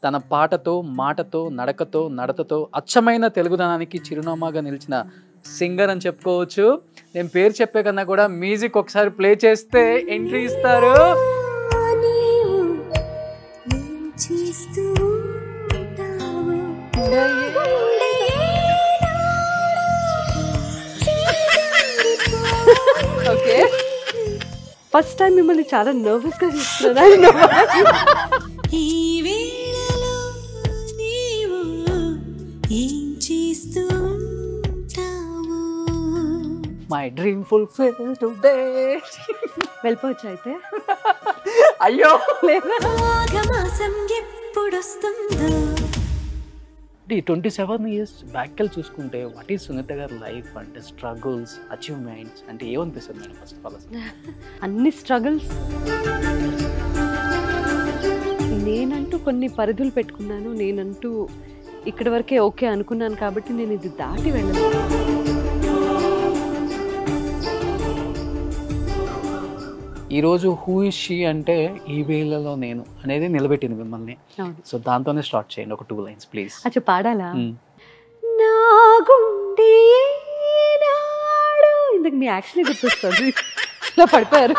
తన పాటతో, మాటతో, నడకతో, నడతతో అచ్చమైన తెలుగుదనానికి చిరునామాగా నిలిచిన సింగర్ అని చెప్పుకోవచ్చు. నేను పేరు చెప్పే కన్నా కూడా మ్యూజిక్ ఒకసారి ప్లే చేస్తే ఎంట్రీ ఇస్తారు. ఓకే, ఫస్ట్ టైం మిమ్మల్ని చాలా నర్వస్గా చూస్తున్నాను. My dream fulfil today. వెళ్ళిపోవచ్చు అయితే. అయ్యో లేదా ఈ 27 years బ్యాక్ వెళ్ళి చూసుకుంటే వాట్ ఈస్ సునీత గారి లైఫ్ అంటే స్ట్రగుల్స్, అచీవ్మెంట్స్ అంటే ఏమనిపిస్తుంది మేడం? ఫస్ట్ ఆఫ్ ఆల్ అన్ని స్ట్రగుల్స్. నేనంటూ కొన్ని పరిధులు పెట్టుకున్నాను, నేనంటూ ఇక్కడి వరకే ఓకే అనుకున్నాను కాబట్టి నేను ఇది దాటి వెళ్ళను. ఈరోజు హూ ఇస్ షీ అంటే ఈ వేళలో నేను అనేది నిలబెట్టింది మిమ్మల్ని. సో దాంతోనే స్టార్ట్ చేయండి ఒక 2 lines ప్లీజ్. అచ్చా పాడాలా? నా గుండె ఇందుకు మీ యాక్షన్ గుర్తొస్తుంది, ఇలా పడిపోయారు.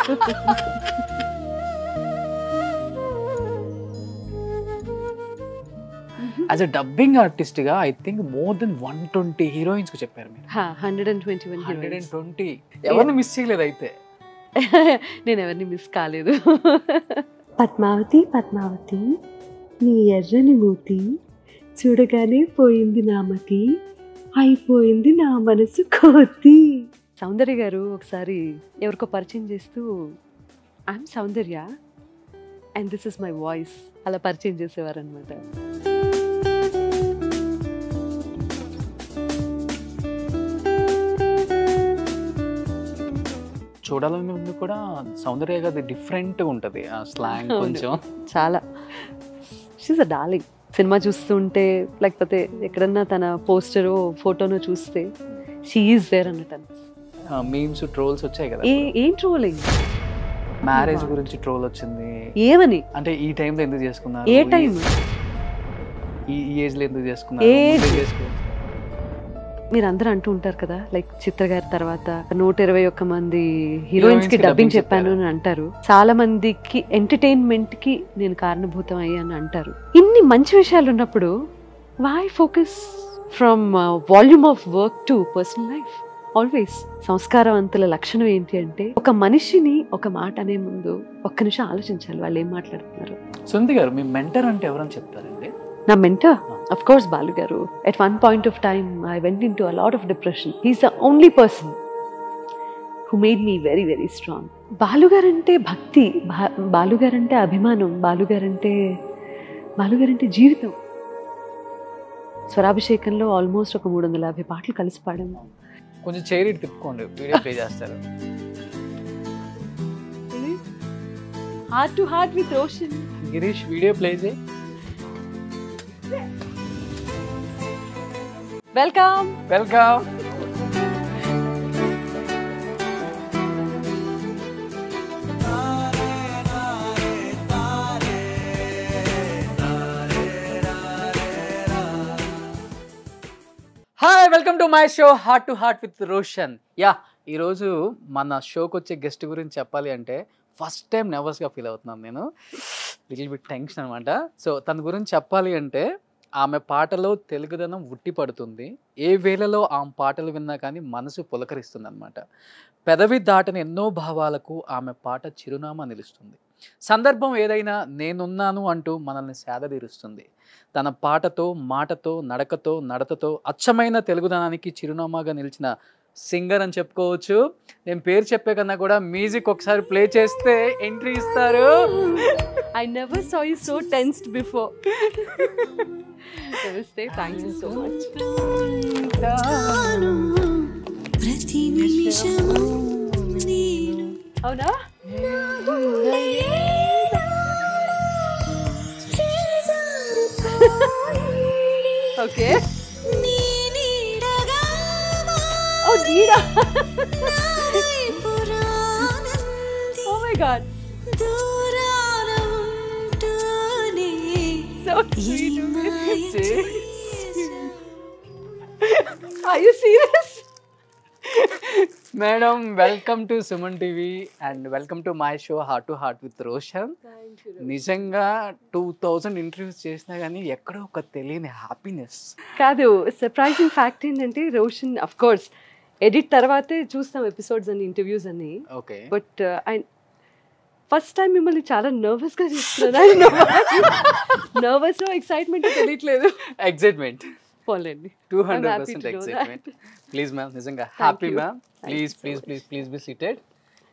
యాజ్ అ డబ్బింగ్ ఆర్టిస్ట్గా ఐ థింక్ మోర్ దెన్ 120 హీరోయిన్స్కి చెప్పారు మీరు. 120 ఎవరిని మిస్ చేయలేదు అయితే? నేను ఎవరిని మిస్ కాలేదు. పద్మావతి పద్మావతి నీ ఎర్రని మూతి చూడగానే పోయింది నామతి, అయిపోయింది నా మనసు కోతి. సౌందర్య గారు ఒకసారి ఎవరికో పరిచయం చేస్తూ I'm Soundarya and this is my voice అలా పరిచయం చేసేవారు అనమాట. చూడాలని ముందు కూడా సౌందర్య గారి డిఫరెంట్గా ఉంటుంది ఆ స్లాంగ్ కొంచెం. చాలా షీస్ అ డార్లింగ్. సినిమా చూస్తుంటే లేకపోతే ఎక్కడన్నా తన పోస్టరో ఫోటోనో చూస్తే షీ ఈజ్ దేర్ అన్నట్టు. మీమ్స్ ట్రోల్స్ వచ్చాయి కదా. ఏం ట్రోలింగ్? మ్యారేజ్ గురించి ట్రోల్ వచ్చింది. ఏమని? అంటే ఈ టైంలో ఎందుకు చేసుకున్నారు, ఏ టైం, ఈ ఏజ్లో ఎందుకు చేసుకున్నారు? మీరు అందరూ అంటూ ఉంటారు కదా, లైక్ చిత్ర గారి తర్వాత 121 మంది హీరోయిన్స్ కి డబ్బింగ్ చెప్పాను అని అంటారు. చాలా మందికి ఎంటర్టైన్మెంట్ కి నేను కారణభూతం అయ్యాను అంటారు. ఇన్ని మంచి విషయాలు ఉన్నప్పుడు why focus from volume of work to personal life? Always సంస్కారవంతుల లక్షణం ఏంటి అంటే ఒక మనిషిని ఒక మాట అనే ముందు ఒక్క నిమిషం ఆలోచించాలి వాళ్ళు ఏం మాట్లాడుతున్నారు. సునీత గారు మీ మెంటర్ అంటే ఎవరని చెప్తారండి? నా మెంటర్ of course బాలు గారు. at one point of time I went into a lot of depression. he's the only person who made me very very strong. Balu గారు అంటే భక్తి, బాలు గారు అంటే అభిమానం, బాలు గారు అంటే జీవితం. స్వరాభిషేకంలో ఆల్మోస్ట్ ఒక 350 పాటలు కలిసి పాడాము. కొంచెం చైర్ తిప్పుకోండి, వీడియో ప్లే చేస్తారు. Heart to heart with Roshan. Girish video play చేయి. Welcome welcome. Hi, welcome to my show heart to heart with Roshan. Yeah, ఈరోజు మన షోకి వచ్చే గెస్ట్ గురించి చెప్పాలి అంటే ఫస్ట్ టైం నర్వస్గా ఫీల్ అవుతున్నాను నేను, లిటిల్ బిట్ టెన్షన్ అనమాట. సో తన గురించి చెప్పాలి అంటే ఆమె పాటలో తెలుగుదనం ఉట్టి పడుతుంది. ఏ వేళలో ఆమె పాటలు విన్నా కానీ మనసు పులకరిస్తుంది అనమాట. పెదవి దాటని ఎన్నో భావాలకు ఆమె పాట చిరునామా నిలుస్తుంది. సందర్భం ఏదైనా నేనున్నాను అంటూ మనల్ని సేదతీరుస్తుంది. తన పాటతో, మాటతో, నడకతో, నడతతో అచ్చమైన తెలుగుదనానికి చిరునామాగా నిలిచిన సింగర్ అని చెప్పుకోవచ్చు. నేను పేరు చెప్పే కన్నా కూడా మ్యూజిక్ ఒకసారి ప్లే చేస్తే ఎంట్రీ ఇస్తారు. I never saw you so tensed before. Namaste, thank you so much. అవునా? Okay. Oh, Needa. Oh my God. So Are you serious? Madam welcome to Suman TV and welcome to my show heart to heart with Roshan. నిజంగా 2000 interviews చేసినా కానీ ఎక్కడో ఒక తెలియని happiness. కాదు, surprising fact ఏంటంటే Roshan of course edit తర్వాతే చూస్తాం ఎపిసోడ్స్ అని ఇంటర్వ్యూస్ అని. ఓకే, బట్ ఫస్ట్ టైం మిమ్మల్ని చాలా నర్వస్ గా చూస్తున్నాను. నర్వస్ ఎక్సైట్మెంట్ తెలియట్లేదు. ఎక్సైట్మెంట్ పోలేండి, 200% ఎక్సైట్మెంట్. ప్లీజ్ మ్యామ్, నిజంగా happy ma'am. Please please please please be seated.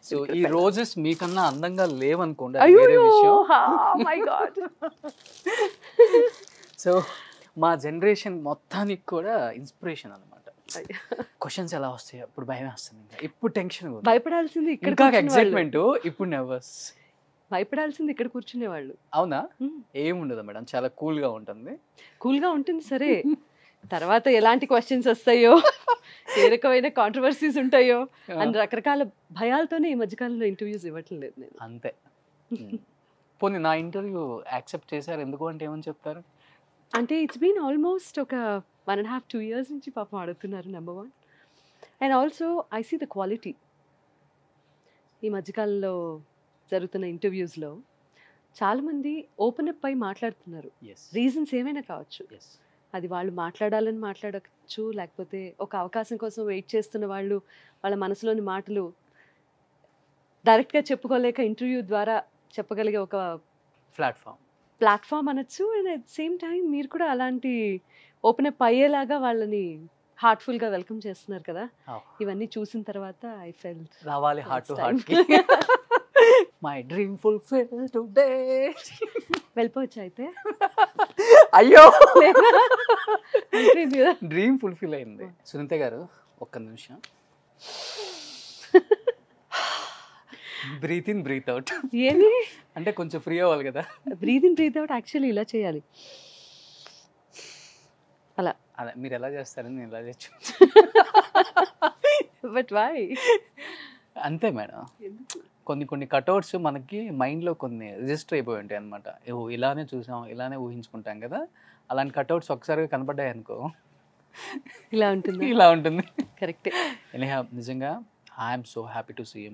So ఈ రోజెస్ మీకన్నా అందంగా లేవనుకోండి, అది వేరే విషయం. సో మా జనరేషన్ మొత్తానికి కూడా ఇన్స్పిరేషన్ అనమాట. క్వశ్చన్స్ ఎలా వస్తాయి అప్పుడు భయం వేస్తుంది, ఇప్పుడు టెన్షన్, భయపడాల్సింది ఇక్కడ, ఇంకా ఎక్సైట్మెంట్ ఇప్పుడు నర్వస్. భయపడాల్సింది ఇక్కడ కూర్చునే వాళ్ళు. అవునా? ఏముండదు మేడం, చాలా కూల్ గా ఉంటుంది. కూల్ గా ఉంటుంది సరే, తర్వాత ఎలాంటి క్వశ్చన్స్ వస్తాయో, ఏ రకమైన కాంట్రవర్సీస్ ఉంటాయో అని రకరకాల భయాలతోనే ఈ మధ్యకాలంలో ఇంటర్వ్యూస్ ఇవ్వట్లేదు నేను. అంతే. పోనీ నా ఇంటర్వ్యూ యాక్సెప్ట్ చేశారు ఎందుకు అంటే ఏమని చెప్తారు? అంటే ఇట్స్ బీన్ ఆల్మోస్ట్ ఒక 1.5-2 years నుంచి పాపం అడుగుతున్నారు, number 1. And also I see the quality. ఈ మధ్యకాలంలో జరుగుతున్న ఇంటర్వ్యూస్లో చాలామంది ఓపెన్ అప్ అయి మాట్లాడుతున్నారు. రీజన్స్ ఏమైనా కావచ్చు, అది వాళ్ళు మాట్లాడాలని మాట్లాడచ్చు, లేకపోతే ఒక అవకాశం కోసం వెయిట్ చేస్తున్న వాళ్ళు వాళ్ళ మనసులోని మాటలు డైరెక్ట్గా చెప్పుకోలేక ఇంటర్వ్యూ ద్వారా చెప్పగలిగే ఒక ప్లాట్ఫామ్ అనొచ్చు. అండ్ అట్ సేమ్ టైం మీరు కూడా అలాంటి ఓపెన్ అప్ అయ్యేలాగా వాళ్ళని హార్ట్ఫుల్గా వెల్కమ్ చేస్తున్నారు కదా. ఇవన్నీ చూసిన తర్వాత ఐ ఫెల్ట్ రావాలి heart to heart. My dream fulfil today. వెళ్ళిపోవచ్చు అయితే? అయ్యో, డ్రీమ్ ఫుల్ఫిల్ అయింది. సునీత గారు ఒక్క నిమిషం, బ్రీత్ ఇన్ బ్రీత్ అవుట్. ఏమి అంటే కొంచెం ఫ్రీ అవ్వాలి కదా. Breathe in breathe out actually ఇలా చేయాలి, అలా. అదే మీరు ఎలా చేస్తారని నేను ఎలా చేయొచ్చు. But why? అంతే మేడం, కొన్ని కట్అవుట్స్ మనకి మైండ్లో కొన్ని రిజిస్టర్ అయిపోయి ఉంటాయి అనమాట. ఇలానే చూసాం, ఇలానే ఊహించుకుంటాం కదా. అలాంటి కట్అవుట్స్ ఒకసారిగా కనపడ్డాయి అనుకో, ఇలా ఉంటుంది, ఇలా ఉంటుంది. కరెక్టే. నిజంగా I'm so happy to see you.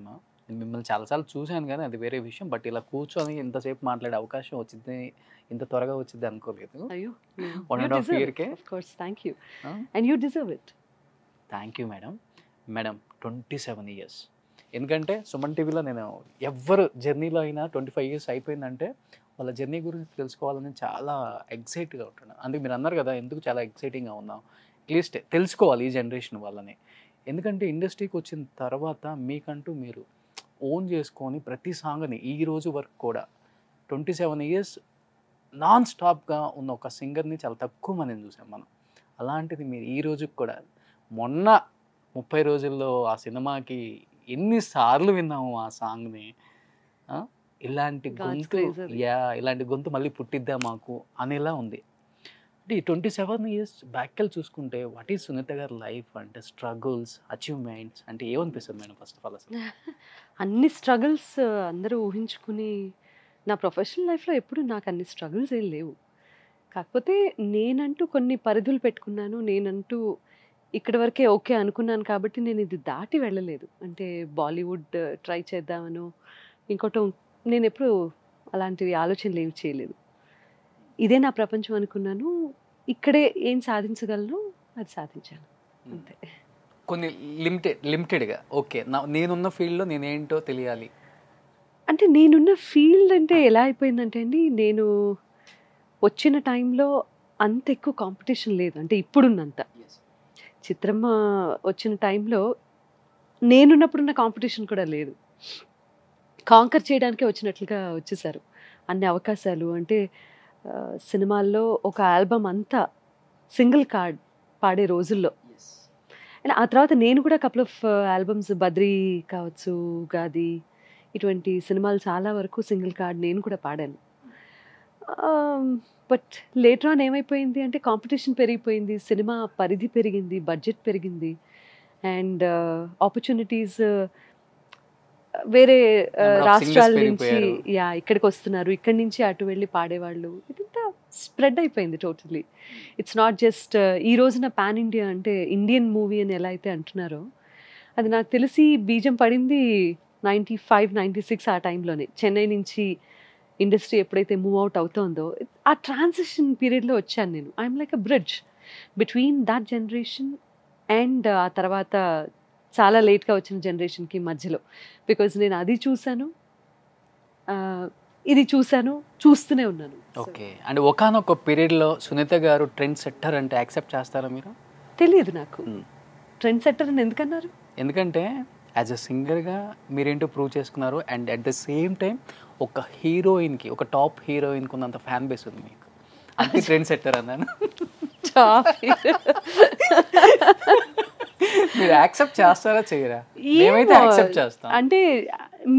మిమ్మల్ని చాలాసార్లు చూశాను కానీ అది వేరే విషయం. బట్ ఇలా కూర్చొని ఇంతసేపు మాట్లాడే అవకాశం వచ్చింది, ఇంత త్వరగా వచ్చింది అనుకోలేదు. అయ్యో, 1.5 years. Of course, thank you. And you deserve it. Thank you madam. Madam 27 years. ఎందుకంటే సుమన్ టీవీలో నేను ఎవరు జర్నీలో అయినా 25 years అయిపోయిందంటే వాళ్ళ జర్నీ గురించి తెలుసుకోవాలని చాలా ఎక్సైట్గా ఉంటున్నాను. అందుకే మీరు అన్నారు కదా ఎందుకు చాలా ఎక్సైటింగ్గా ఉన్నాం, అట్లీస్ట్ తెలుసుకోవాలి ఈ జనరేషన్ వాళ్ళని. ఎందుకంటే ఇండస్ట్రీకి వచ్చిన తర్వాత మీకంటూ మీరు ఓన్ చేసుకొని ప్రతి సాంగ్ని ఈ రోజు వరకు కూడా 27 years నాన్ స్టాప్గా ఉన్న ఒక సింగర్ని చాలా తక్కువ మందిని చూసాం మనం. అలాంటిది మీరు ఈ రోజుకి కూడా, మొన్న 30 రోజుల్లో ఆ సినిమాకి ఎన్నిసార్లు విన్నాము ఆ సాంగ్ని. ఇలాంటి గొంతు, ఇలాంటి గొంతు మళ్ళీ పుట్టిద్దా మాకు అనేలా ఉంది. అంటే ఈ 27 years బ్యాక్కెళ్ళి చూసుకుంటే వాట్ ఈజ్ సునీత గారి లైఫ్ అంటే స్ట్రగుల్స్, అచీవ్మెంట్స్ అంటే ఏమనిపిస్తుంది మేడం ఫస్ట్ ఆఫ్ ఆల్? అసలు అన్ని స్ట్రగుల్స్ అందరూ ఊహించుకుని, నా ప్రొఫెషనల్ లైఫ్లో ఎప్పుడు నాకు అన్ని స్ట్రగుల్స్ ఏం లేవు. కాకపోతే నేనంటూ కొన్ని పరిధులు పెట్టుకున్నాను, నేనంటూ ఇక్కడి వరకే ఓకే అనుకున్నాను కాబట్టి నేను ఇది దాటి వెళ్ళలేదు. అంటే బాలీవుడ్ ట్రై చేద్దామను, ఇంకోటి నేను ఎప్పుడు అలాంటివి ఆలోచనలు ఏమి చేయలేదు. ఇదే నా ప్రపంచం అనుకున్నాను, ఇక్కడే ఏం సాధించగలను అది సాధించాను అంతే. కొన్ని లిమిటెడ్గా ఓకే నేనున్న ఫీల్డ్లో నేనేంటో తెలియాలి అంటే, నేనున్న ఫీల్డ్ అంటే ఎలా అయిపోయిందంటే అండి, నేను వచ్చిన టైంలో అంత ఎక్కువ కాంపిటీషన్ లేదు. అంటే ఇప్పుడున్నంత. చిత్రమ్మ వచ్చిన టైంలో నేనున్నప్పుడున్న కాంపిటీషన్ కూడా లేదు. కాంకర్ చేయడానికే వచ్చినట్లుగా వచ్చేసారు అన్ని అవకాశాలు. అంటే సినిమాల్లో ఒక ఆల్బమ్ అంతా సింగిల్ కార్డ్ పాడే రోజుల్లో. అండ్ ఆ తర్వాత నేను కూడా కపుల్ ఆఫ్ ఆల్బమ్స్, బద్రీ కావచ్చు, ఉగాది, ఇటువంటి సినిమాలు చాలా వరకు సింగిల్ కార్డ్ నేను కూడా పాడాను. బట్ లేటర్ ఆన్ ఏమైపోయింది అంటే కాంపిటీషన్ పెరిగిపోయింది, సినిమా పరిధి పెరిగింది, బడ్జెట్ పెరిగింది, అండ్ ఆపర్చునిటీస్ వేరే Number of రాష్ట్రాల singers నుంచి పెరిగిపోయారు. ఇక్కడికి వస్తున్నారు, ఇక్కడి నుంచి అటు వెళ్ళి పాడేవాళ్ళు. ఇదంతా స్ప్రెడ్ అయిపోయింది టోటలీ. ఇట్స్ నాట్ జస్ట్ ఈ రోజున పాన్ ఇండియా అంటే ఇండియన్ మూవీ అని ఎలా అయితే అంటున్నారో, అది నాకు తెలిసి బీజం పడింది 95, 96 ఆ టైంలోనే. చెన్నై నుంచి ఇండస్ట్రీ ఎప్పుడైతే మూవ్ అవుట్ అవుతుందో ఆ ట్రాన్సిషన్ పీరియడ్లో వచ్చాను నేను. I'm like a bridge between that generation and ఆ తర్వాత చాలా లేట్గా వచ్చిన జనరేషన్కి మధ్యలో. బికాజ్ నేను అది చూశాను, ఇది చూశాను, చూస్తూనే ఉన్నాను. ఓకే. అండ్ ఒకానొక పీరియడ్లో సునీత గారు ట్రెండ్ సెట్టర్ అంటే యాక్సెప్ట్ చేస్తారా మీరు? తెలియదు నాకు. ట్రెండ్ సెట్టర్ అని ఎందుకన్నారు? ఎందుకంటే యాజ్ అ సింగర్గా మీరేంటో ప్రూవ్ చేసుకున్నారు. And at the same time ఒక హీరోయిన్కి, ఒక టాప్ హీరోయిన్కి ఉన్నంత ఫ్యాన్ బేస్ ఉంది మీకు. అంటే ట్రెండ్ సెట్టర్ అన్నాను. మీరు యాక్సెప్ట్ చేస్తారా చేయరా? మేమైతే యాక్సెప్ట్ చేస్తాం. అంటే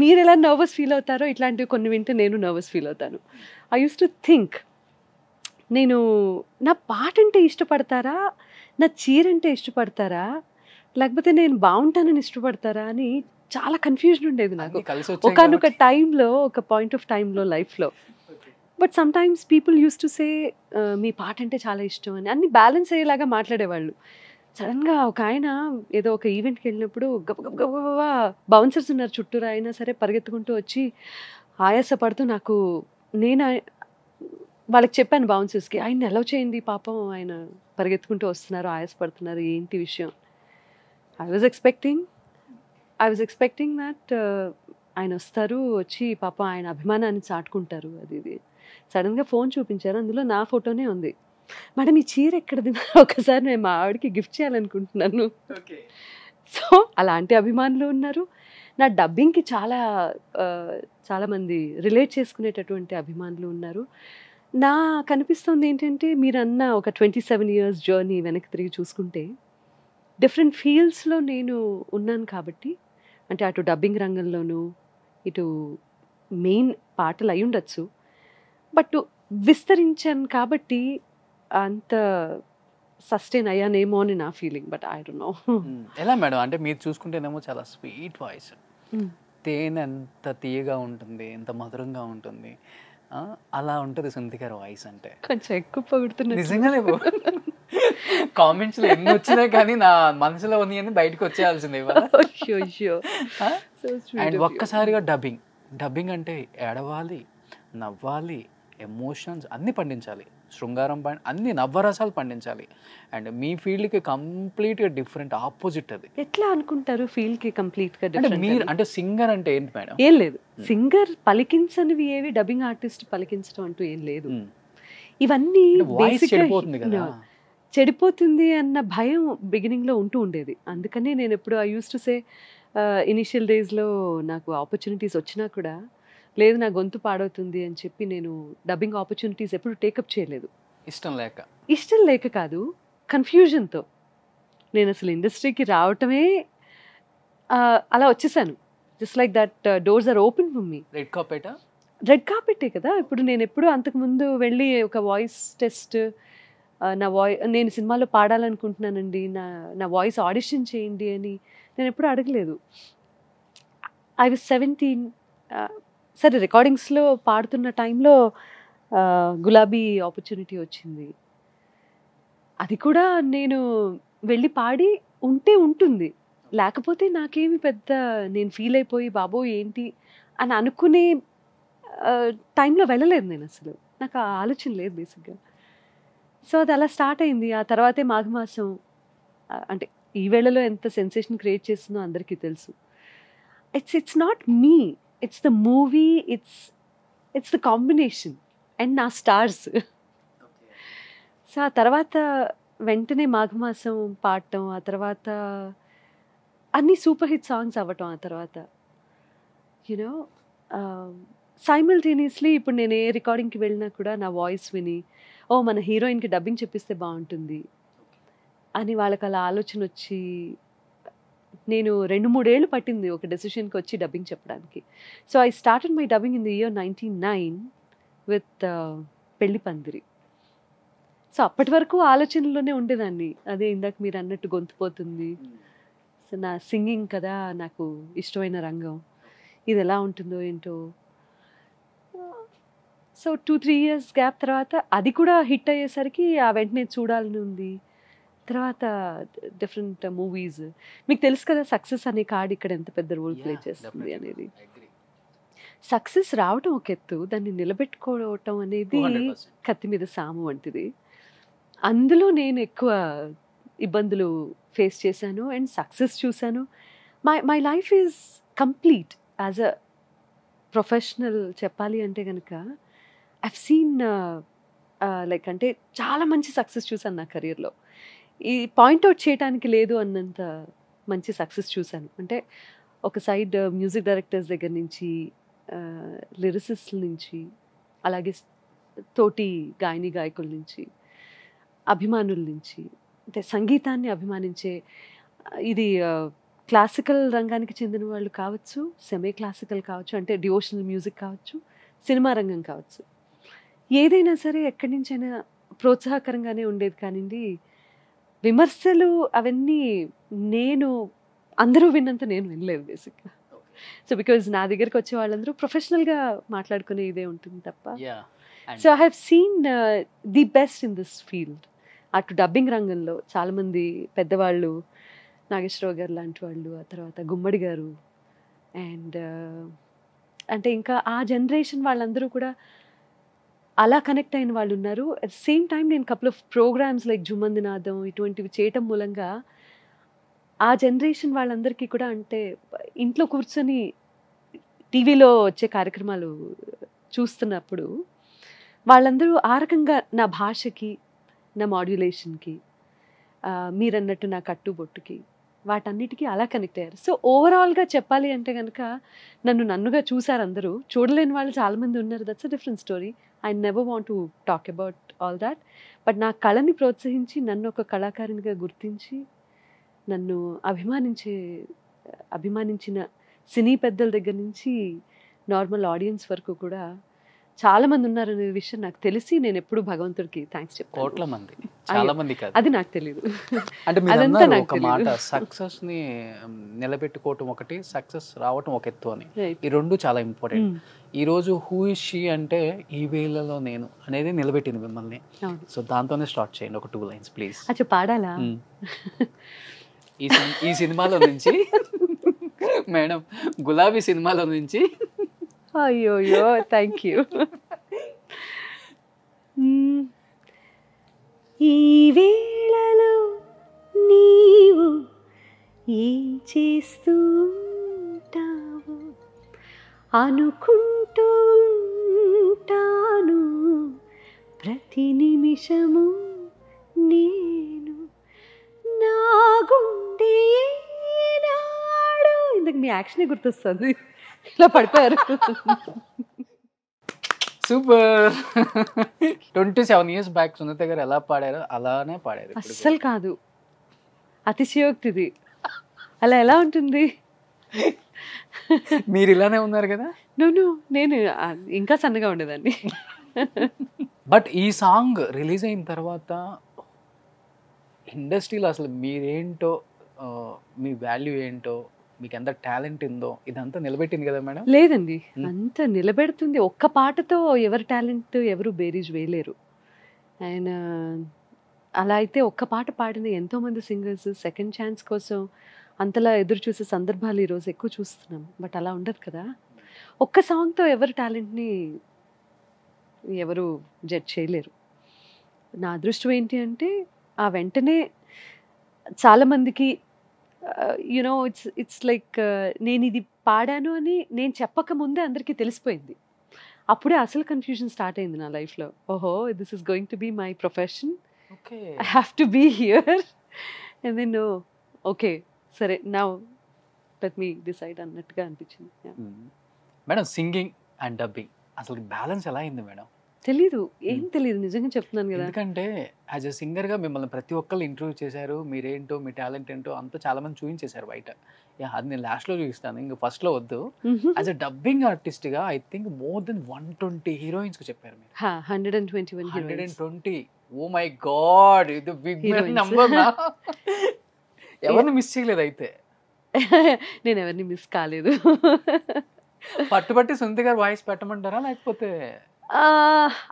మీరు ఎలా నర్వస్ ఫీల్ అవుతారో ఇట్లాంటివి కొన్ని వింటే నేను నర్వస్ ఫీల్ అవుతాను. ఐ యూస్ టు థింక్, నేను నా పాట అంటే ఇష్టపడతారా, నా చీర అంటే ఇష్టపడతారా, లేకపోతే నేను బాగుంటానని ఇష్టపడతారా అని చాలా కన్ఫ్యూజన్ ఉండేది నాకు ఒకనొక టైంలో, ఒక పాయింట్ ఆఫ్ టైంలో లైఫ్లో. But sometimes people use to say మీ పాట అంటే చాలా ఇష్టం అని. అన్ని బ్యాలెన్స్ అయ్యేలాగా మాట్లాడేవాళ్ళు. సడన్గా ఒక ఆయన ఏదో ఒక ఈవెంట్కి వెళ్ళినప్పుడు గబగబా బౌన్సర్స్ ఉన్నారు చుట్టూరా, అయినా సరే పరిగెత్తుకుంటూ వచ్చి ఆయాసపడుతూ నాకు, నేను వాళ్ళకి చెప్పాను బౌన్సర్స్కి, ఆయన అలౌ చేయండి పాపం, ఆయన పరిగెత్తుకుంటూ వస్తున్నారు, ఆయాసపడుతున్నారు, ఏంటి విషయం. ఐ వాజ్ ఎక్స్పెక్టింగ్ దట్ ఆయన వస్తారు, వచ్చి పాపం ఆయన అభిమానాన్ని చాటుకుంటారు, అది ఇది. సడన్గా ఫోన్ చూపించారు, అందులో నా ఫోటోనే ఉంది. మేడం ఈ చీర ఎక్కడిది, ఒకసారి నేను మా ఆవిడకి గిఫ్ట్ చేయాలనుకుంటున్నాను. సో అలాంటి అభిమానులు ఉన్నారు. నా డబ్బింగ్కి చాలామంది రిలేట్ చేసుకునేటటువంటి అభిమానులు ఉన్నారు. నాకు అనిపిస్తుంది ఏంటంటే, మీరన్న ఒక 27 years జర్నీ వెనక్కి తిరిగి చూసుకుంటే డిఫరెంట్ ఫీల్డ్స్లో నేను ఉన్నాను కాబట్టి, అంటే అటు డబ్బింగ్ రంగంలోనూ, ఇటు మెయిన్ పాటలు అయి ఉండొచ్చు, బట్ విస్తరించాను కాబట్టి అంత సస్టైన్ అయ్యానేమో అని నా feeling. But I don't no. ఎలా మేడం అంటే మీరు చూసుకుంటేనేమో చాలా స్వీట్ వాయిస్, తేనె ఎంత తీయగా ఉంటుంది, ఎంత మధురంగా ఉంటుంది, అలా ఉంటుంది సునీత గారి వాయిస్ అంటే. కొంచెం ఎక్కువ పొగుడుతున్నా నిజంగానే. కామెంట్స్లో ఎన్ని వచ్చినాయి కానీ నా మనసులో ఉన్నాయని బయటకు వచ్చేయాల్సిందే. అండ్ ఒక్కసారిగా డబ్బింగ్ అంటే ఏడవాలి, నవ్వాలి, ఎమోషన్స్ అన్నీ పండించాలి, శృంగారం అన్ని నవ్వరసాలు పండించాలి. అండ్ మీ ఫీల్డ్కి కంప్లీట్గా డిఫరెంట్ ఆపోజిట్. అది ఎట్లా అనుకుంటారు? ఫీల్డ్కి కంప్లీట్గా అంటే డిఫరెంట్ మీరు అంటే సింగర్ అంటే ఏంటి మేడం? ఏం లేదు, సింగర్ పలికించనివి ఏవి డబ్బింగ్ ఆర్టిస్ట్ పలికించడం అంటూ ఏం లేదు. ఇవన్నీ చెడిపోతుంది అన్న భయం బిగినింగ్లో ఉంటూ ఉండేది. అందుకనే నేను ఎప్పుడు I use to say, initial డేస్లో నాకు ఆపర్చునిటీస్ వచ్చినా కూడా, లేదు నా గొంతు పాడవుతుంది అని చెప్పి నేను డబ్బింగ్ ఆపర్చునిటీస్ ఎప్పుడు టేకప్ చేయలేదు. ఇష్టం లేక కాదు, కన్ఫ్యూజన్తో. నేను అసలు ఇండస్ట్రీకి రావటమే అలా వచ్చేసాను. Just like that doors are open for me. Red కార్పెటే కదా. ఇప్పుడు నేను ఎప్పుడు అంతకుముందు వెళ్ళి ఒక వాయిస్ టెస్ట్, నేను సినిమాలో పాడాలనుకుంటున్నానండి, నా వాయిస్ ఆడిషన్ చేయండి అని నేను ఎప్పుడు అడగలేదు. I was 17. సరే రికార్డింగ్స్లో పాడుతున్న టైంలో గులాబీ ఆపర్చునిటీ వచ్చింది. అది కూడా నేను వెళ్ళి పాడి ఉంటే ఉంటుంది, లేకపోతే నాకేమి పెద్ద నేను ఫీల్ అయిపోయి బాబో ఏంటి అని అనుకునే టైంలో వెళ్ళలేదు నేను. అసలు నాకు ఆ ఆలోచన లేదు బేసిక్గా. సో అది అలా స్టార్ట్ అయింది. ఆ తర్వాతే మాఘమాసం, అంటే ఈ వేళలో ఎంత సెన్సేషన్ క్రియేట్ చేస్తుందో అందరికీ తెలుసు. It's not me, it's the movie, it's the combination and నా స్టార్స్. సో ఆ తర్వాత వెంటనే మాఘమాసం పాడటం, ఆ తర్వాత అన్ని సూపర్ హిట్ సాంగ్స్ అవ్వటం, ఆ తర్వాత యూనో సైమల్టేనియస్లీ ఇప్పుడు నేను ఏ రికార్డింగ్కి వెళ్ళినా కూడా నా వాయిస్ విని, ఓ మన హీరోయిన్కి డబ్బింగ్ చెప్పిస్తే బాగుంటుంది అని వాళ్ళకి అలా ఆలోచన వచ్చి, నేను 2-3 ఏళ్ళు పట్టింది ఒక డెసిషన్కి వచ్చి డబ్బింగ్ చెప్పడానికి. So I started my dubbing in the year 99 with పెళ్లి పందిరి. సో అప్పటి వరకు ఆలోచనలోనే ఉండేదాన్ని. అదే ఇందాక మీరు అన్నట్టు గొంతుపోతుంది, సో నా సింగింగ్ కదా నాకు ఇష్టమైన రంగం, ఇది ఎలా ఉంటుందో ఏంటో. సో 2-3 ఇయర్స్ గ్యాప్ తర్వాత అది కూడా హిట్ అయ్యేసరికి ఆ వెంటనే చూడాలని ఉంది. తర్వాత డిఫరెంట్ మూవీస్. మీకు తెలుసు కదా సక్సెస్ అనే కార్డ్ ఇక్కడ ఎంత పెద్ద రోల్ ప్లే చేస్తుంది అనేది. సక్సెస్ రావటం ఒక ఎత్తు, దాన్ని నిలబెట్టుకోవటం అనేది 200%. కత్తి మీద సాము వంటిది. అందులో నేను ఎక్కువ ఇబ్బందులు ఫేస్ చేశాను అండ్ సక్సెస్ చూశాను. My life is complete as a professional చెప్పాలి అంటే కనుక ఐవ్ సీన్ లైక్ అంటే చాలా మంచి సక్సెస్ చూశాను నా కెరియర్లో. ఈ పాయింట్అవుట్ చేయడానికి లేదు అన్నంత మంచి సక్సెస్ చూశాను. అంటే ఒక సైడ్ మ్యూజిక్ డైరెక్టర్స్ దగ్గర నుంచి, లిరిసిస్ట్ల నుంచి, అలాగే తోటి గాయని గాయకుల నుంచి, అభిమానుల నుంచి, అంటే సంగీతాన్ని అభిమానించే, ఇది క్లాసికల్ రంగానికి చెందిన వాళ్ళు కావచ్చు, సెమీ క్లాసికల్ కావచ్చు, అంటే డివోషనల్ మ్యూజిక్ కావచ్చు, సినిమా రంగం కావచ్చు, ఏదైనా సరే ఎక్కడి నుంచైనా ప్రోత్సాహకరంగానే ఉండేది. కానివ్వండి, విమర్శలు అవన్నీ నేను అందరూ విన్నంత నేను వినలేదు బేసిక్గా. సో బికాజ్ నా దగ్గరికి వచ్చే వాళ్ళందరూ ప్రొఫెషనల్గా మాట్లాడుకునే ఇదే ఉంటుంది తప్ప. So I have seen the best in this field. అటు డబ్బింగ్ రంగంలో చాలామంది పెద్దవాళ్ళు, నాగేశ్వరరావు గారు లాంటి వాళ్ళు, ఆ తర్వాత గుమ్మడి గారు, అండ్ అంటే ఇంకా ఆ జనరేషన్ వాళ్ళందరూ కూడా అలా కనెక్ట్ అయిన వాళ్ళు ఉన్నారు. అట్ ద సేమ్ టైం నేను కపుల్ ఆఫ్ ప్రోగ్రామ్స్ లైక్ జుమ్మందినాదం ఇటువంటివి చేయటం మూలంగా ఆ జనరేషన్ వాళ్ళందరికీ కూడా, అంటే ఇంట్లో కూర్చొని టీవీలో వచ్చే కార్యక్రమాలు చూస్తున్నప్పుడు వాళ్ళందరూ ఆ రకంగా నా భాషకి, నా మాడ్యులేషన్కి, మీరన్నట్టు నా కట్టుబొట్టుకి, వాటన్నిటికీ అలా కనెక్ట్ అయ్యారు. సో ఓవరాల్గా చెప్పాలి అంటే కనుక నన్నుగా చూసారు అందరూ. చూడలేని వాళ్ళు చాలామంది ఉన్నారు, that's a different story. I never want to talk about all that. But నా కళని ప్రోత్సహించి, నన్ను ఒక కళాకారునిగా గుర్తించి, నన్ను అభిమానించిన సినీ పెద్దల దగ్గర నుంచి నార్మల్ ఆడియన్స్ వరకు కూడా చాలామంది ఉన్నారనే విషయం నాకు తెలిసి నేను ఎప్పుడు భగవంతుడికి థ్యాంక్స్ చెప్తాను. కోట్ల మంది, చాలా మంది కాదు, అది నాకు తెలియదు. అంటే మీరు అదంతా అన్నారు నాకు ఒక మాట, సక్సెస్ ని నిలబెట్టుకోవటం ఒకటి, సక్సెస్ రావటం ఒక ఎత్తు అని. Right. ఈ రెండు చాలా ఇంపార్టెంట్. ఈ రోజు హూ ఇస్ షీ అంటే ఈ వేళలో నేను అనేది నిలబెట్టింది మిమ్మల్ని. అవును. సో దాంతోనే స్టార్ట్ చేయండి, ఒక 2 lines ప్లీజ్. అచ్చా పాడాలా? ఈ సినిమాలో నుంచి మేడం, గులాబీ సినిమాలో నుంచి. అయ్యోయ్యో, థ్యాంక్ యూ. ఈ వేళలో నీవు ఏం చేస్తూ ఉంటావు అనుకుంటూ ఉంటాను ప్రతి నిమిషము నేను, నా గుండె ఏనాడు. ఇందుకు మీ యాక్షనే గుర్తొస్తుంది, ఇలా పడిపోయారు. సూపర్. 27 years బ్యాక్ సునీత గారు ఎలా పాడారో అలానే పాడారు. అస్సలు కాదు, అతిశయోక్తిది. అలా ఎలా ఉంటుంది? మీరు ఇలానే ఉన్నారు కదా. నేను ఇంకా సన్నగా ఉండేదాన్ని. బట్ ఈ సాంగ్ రిలీజ్ అయిన తర్వాత ఇండస్ట్రీలో అసలు మీరేంటో, మీ వాల్యూ ఏంటో, మీకు ఎంత టాలెంట్ ఉందో ఇదంతా నిలబెట్టింది కదా మేడం. లేదండి, అంత నిలబెడుతుంది. ఒక్క పాటతో ఎవరి టాలెంట్ ఎవరు బేరీజ్ వేయలేరు. ఆయన అలా అయితే ఒక్క పాట పాడిన ఎంతోమంది సింగర్స్ సెకండ్ ఛాన్స్ కోసం అంతలా ఎదురు చూసే సందర్భాలు ఈరోజు ఎక్కువ చూస్తున్నాం. బట్ అలా ఉండదు కదా. ఒక్క సాంగ్తో ఎవరి టాలెంట్ని ఎవరు జడ్జ్ చేయలేరు. నా అదృష్టం ఏంటి అంటే ఆ వెంటనే చాలామందికి యునో ఇట్స్ లైక్ నేను ఇది పాడాను అని నేను చెప్పక ముందే అందరికీ తెలిసిపోయింది. అప్పుడే అసలు కన్ఫ్యూజన్ స్టార్ట్ అయింది నా లైఫ్లో. ఓహో, this is going to be my profession, I have to be here. And then okay సరే, నౌ లెట్ మీ డిసైడ్ అన్నట్టుగా అనిపించింది. మేడం, సింగింగ్ అండ్ డబ్బింగ్ అసలు బ్యాలెన్స్ ఎలా అయింది మేడం? తెలీదు, ఏం తెలీదు, నిజంగా చెప్తున్నాను కదా. ఎందుకంటే యాజ్ ఎ సింగర్గా మిమ్మల్ని ప్రతి ఒక్కళ్ళు ఇంటర్వ్యూ చేశారు, మీరేంటో మీ టాలెంట్ ఏంటో అంతా చాలా మంది చూపించేశారు బయట. అది నేను లాస్ట్లో చూపిస్తాను, ఇంకా ఫస్ట్లో వద్దు. యాజ్ ఎ డబ్బింగ్ ఆర్టిస్ట్గా ఐ థింక్ మోర్ దెన్ 120 హీరోయిన్స్కి చెప్పారు మీరు. 120. ఓ మై గాడ్, ఇది బిగ్ నంబర్. ఎవరిని మిస్ చేయలేదు అయితే? నేను ఎవరిని మిస్ కాలేదు. పట్టుబట్టి సునీత గారు వాయిస్ పెట్టమంటారా లేకపోతే ఆ,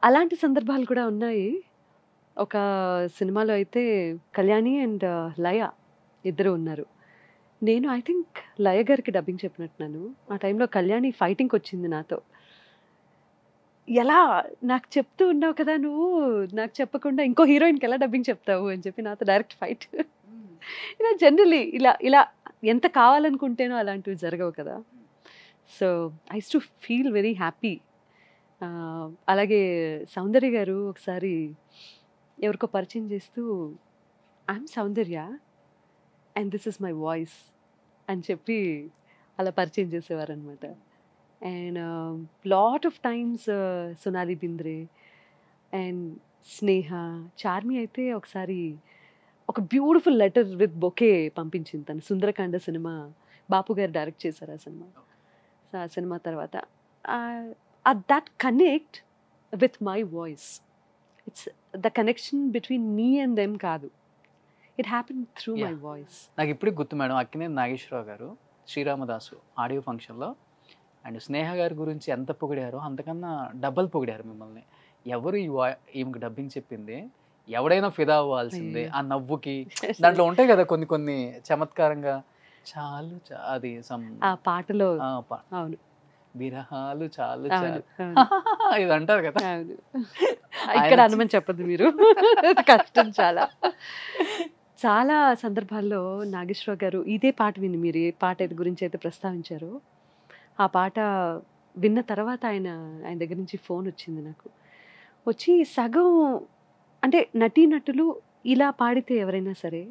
అలాంటి సందర్భాలు కూడా ఉన్నాయి. ఒక సినిమాలో అయితే కళ్యాణి అండ్ లయ ఇద్దరు ఉన్నారు. నేను ఐ థింక్ లయ గారికి డబ్బింగ్ చెప్పినట్టున్నాను. ఆ టైంలో కళ్యాణి ఫైటింగ్కి వచ్చింది నాతో. ఎలా నాకు చెప్తూ ఉన్నావు కదా నువ్వు, నాకు చెప్పకుండా ఇంకో హీరోయిన్కి ఎలా డబ్బింగ్ చెప్తావు అని చెప్పి నాతో డైరెక్ట్ ఫైట్. ఇలా జనరలీ ఇలా ఇలా ఎంత కావాలనుకుంటేనో అలాంటివి జరగవు కదా. So I too feel very happy. అలాగే సౌందర్య గారు ఒకసారి ఎవరికో పరిచయం చేస్తూ I'm Soundarya and this is my voice అని చెప్పి అలా పరిచయం చేసేవారు అనమాట. And lot of times Sonali Bendre and Sneha, Charmi అయితే ఒకసారి ఒక బ్యూటిఫుల్ లెటర్ విత్ బొకే పంపించింది. తను సుందరకాండ సినిమా బాపు గారు డైరెక్ట్ చేశారు ఆ సినిమా. సో ఆ సినిమా తర్వాత that connect with my voice, it's the connection between me and them కాదు, it happen through my voice. నాకు ఇప్పుడు గుర్తు మేడం, అక్కినేని నాగేశ్వరరావు గారు శ్రీరామదాసు ఆడియో ఫంక్షన్లో అండ్ స్నేహ గారి గురించి ఎంత పొగిడారో అంతకన్నా డబల్ పొగిడారు మిమ్మల్ని. ఎవరు ఈమెకు డబ్బింగ్ చెప్పింది, ఎవడైనా ఫిదా అవ్వాల్సిందే ఆ నవ్వుకి. దాంట్లో ఉంటాయి కదా కొన్ని కొన్ని చమత్కారంగా, చాలు అది ఆ పాటలో అవును విరహాలు చాలు చాలు ఇది అంటారు కదా. ఇక్కడ అనమని చెప్పదు మీరు, కష్టం చాలా. చాలా సందర్భాల్లో నాగేశ్వరరావు గారు ఇదే పాట విని, మీరు ఏ పాట గురించి అయితే ప్రస్తావించారో ఆ పాట విన్న తర్వాత ఆయన దగ్గర నుంచి ఫోన్ వచ్చింది నాకు. వచ్చి సగం అంటే నటీనటులు ఇలా పాడితే ఎవరైనా సరే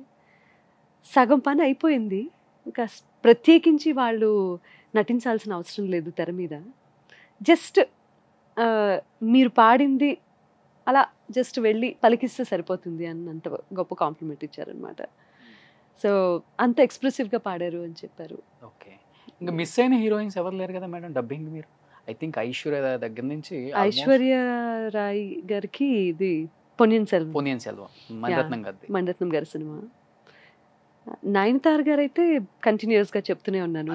సగం పని అయిపోయింది, ఇంకా ప్రత్యేకించి వాళ్ళు నటించాల్సిన అవసరం లేదు తెర మీద, జస్ట్ మీరు పాడింది అలా జస్ట్ వెళ్ళి పలికిస్తే సరిపోతుంది అన్నంత గొప్ప కాంప్లిమెంట్ ఇచ్చారనమాట. సో అంత ఎక్స్ప్రెసివ్గా పాడారు అని చెప్పారు. ఓకే, ఇంకా మిస్ అయిన హీరోయిన్స్ ఎవరు లేరు కదా మేడం డబ్బింగ్ మీరు? ఐ థింక్ ఐశ్వర్య దగ్గర నుంచి ఐశ్వర్య రాయ్ గారికి ఇది పొన్నియిన్ సెల్వం మణిరత్నం గారి సినిమా. నయనతార గారు అయితే కంటిన్యూస్గా చెప్తూనే ఉన్నాను.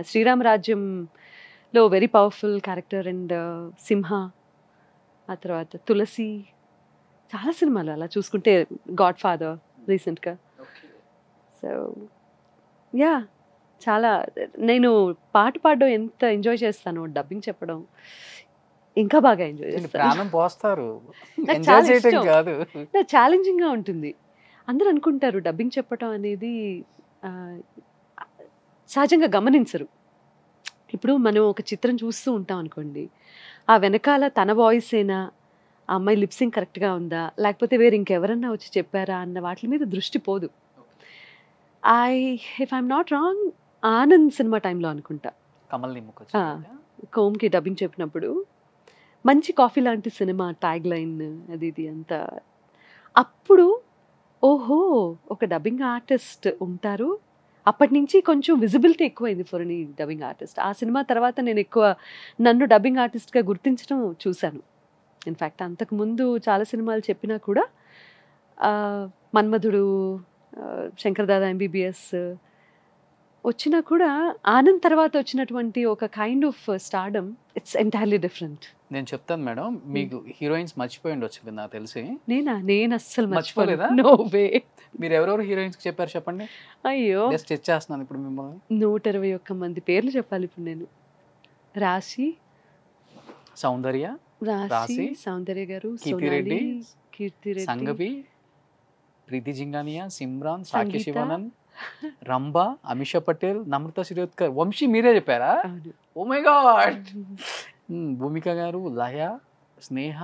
శ్రీరామ రాజ్యంలో వెరీ పవర్ఫుల్ క్యారెక్టర్ అండ్ సింహ, ఆ తర్వాత తులసి, చాలా సినిమాలు అలా చూసుకుంటే గాడ్ ఫాదర్ రీసెంట్గా. సో యా చాలా నేను పాట పాడడం ఎంత ఎంజాయ్ చేస్తాను, డబ్బింగ్ చెప్పడం ఇంకా బాగా ఎంజాయ్ చేస్తాను. ఛాలెంజింగ్గా ఉంటుంది. అందరూ అనుకుంటారు డబ్బింగ్ చెప్పడం అనేది సహజంగా గమనించరు. ఇప్పుడు మనం ఒక చిత్రం చూస్తూ ఉంటాం అనుకోండి, ఆ వెనకాల తన వాయిస్ అయినా, ఆ అమ్మాయి లిప్సింగ్ కరెక్ట్గా ఉందా, లేకపోతే వేరే ఇంకెవరన్నా వచ్చి చెప్పారా అన్న వాటి మీద దృష్టి పోదు. If I'm not wrong Anand cinema టైంలో అనుకుంటా కోమ్కి డబ్బింగ్ చెప్పినప్పుడు, మంచి కాఫీ లాంటి సినిమా ట్యాగ్ లైన్ అది ఇది అంతా, అప్పుడు ఓహో ఒక డబ్బింగ్ ఆర్టిస్ట్ ఉంటారు. అప్పటి నుంచి కొంచెం విజిబిలిటీ ఎక్కువైంది ఫర్ ఎనీ డబ్బింగ్ ఆర్టిస్ట్. ఆ సినిమా తర్వాత నేను ఎక్కువ నన్ను డబ్బింగ్ ఆర్టిస్ట్గా గుర్తించడం చూశాను. ఇన్ఫ్యాక్ట్ అంతకుముందు చాలా సినిమాలు చెప్పినా కూడా మన్మధుడు, శంకర్దాదా ఎంబీబీఎస్ వచ్చినా కూడా ఆనంద్ తర్వాత వచ్చినటువంటి ఒక kind of stardom, it's entirely different. నేను చెప్తాను మేడం, మీకు హీరోయిన్స్ మర్చిపోయి ఉండొచ్చు నాకు తెలిసి. నేను అస్సలు మర్చిపోలేదా? No way. మీరు ఎవరెవరు హీరోయిన్స్ చెప్పారు చెప్పండి. అయ్యో చెక్ చేస్తున్నాను ఇప్పుడు మిమ్మల్ని. 121 మంది పేర్లు చెప్పాలి ఇప్పుడు నేను. రాశి, సౌందర్య సౌందర్య గారు, కీర్తిరెడ్డి, కీర్తిరెడ్డి, సంగవి, ప్రీతి జింగానియా, సిమ్రాన్, సాక్షి శివానంద్, రంభా, అమిషా పటేల్, నమ్రత శిరోద్కర్, వంశీ మీరే చెప్పారా? ఓ మై గాడ్. భూమిక గారు, లయ, స్నేహ,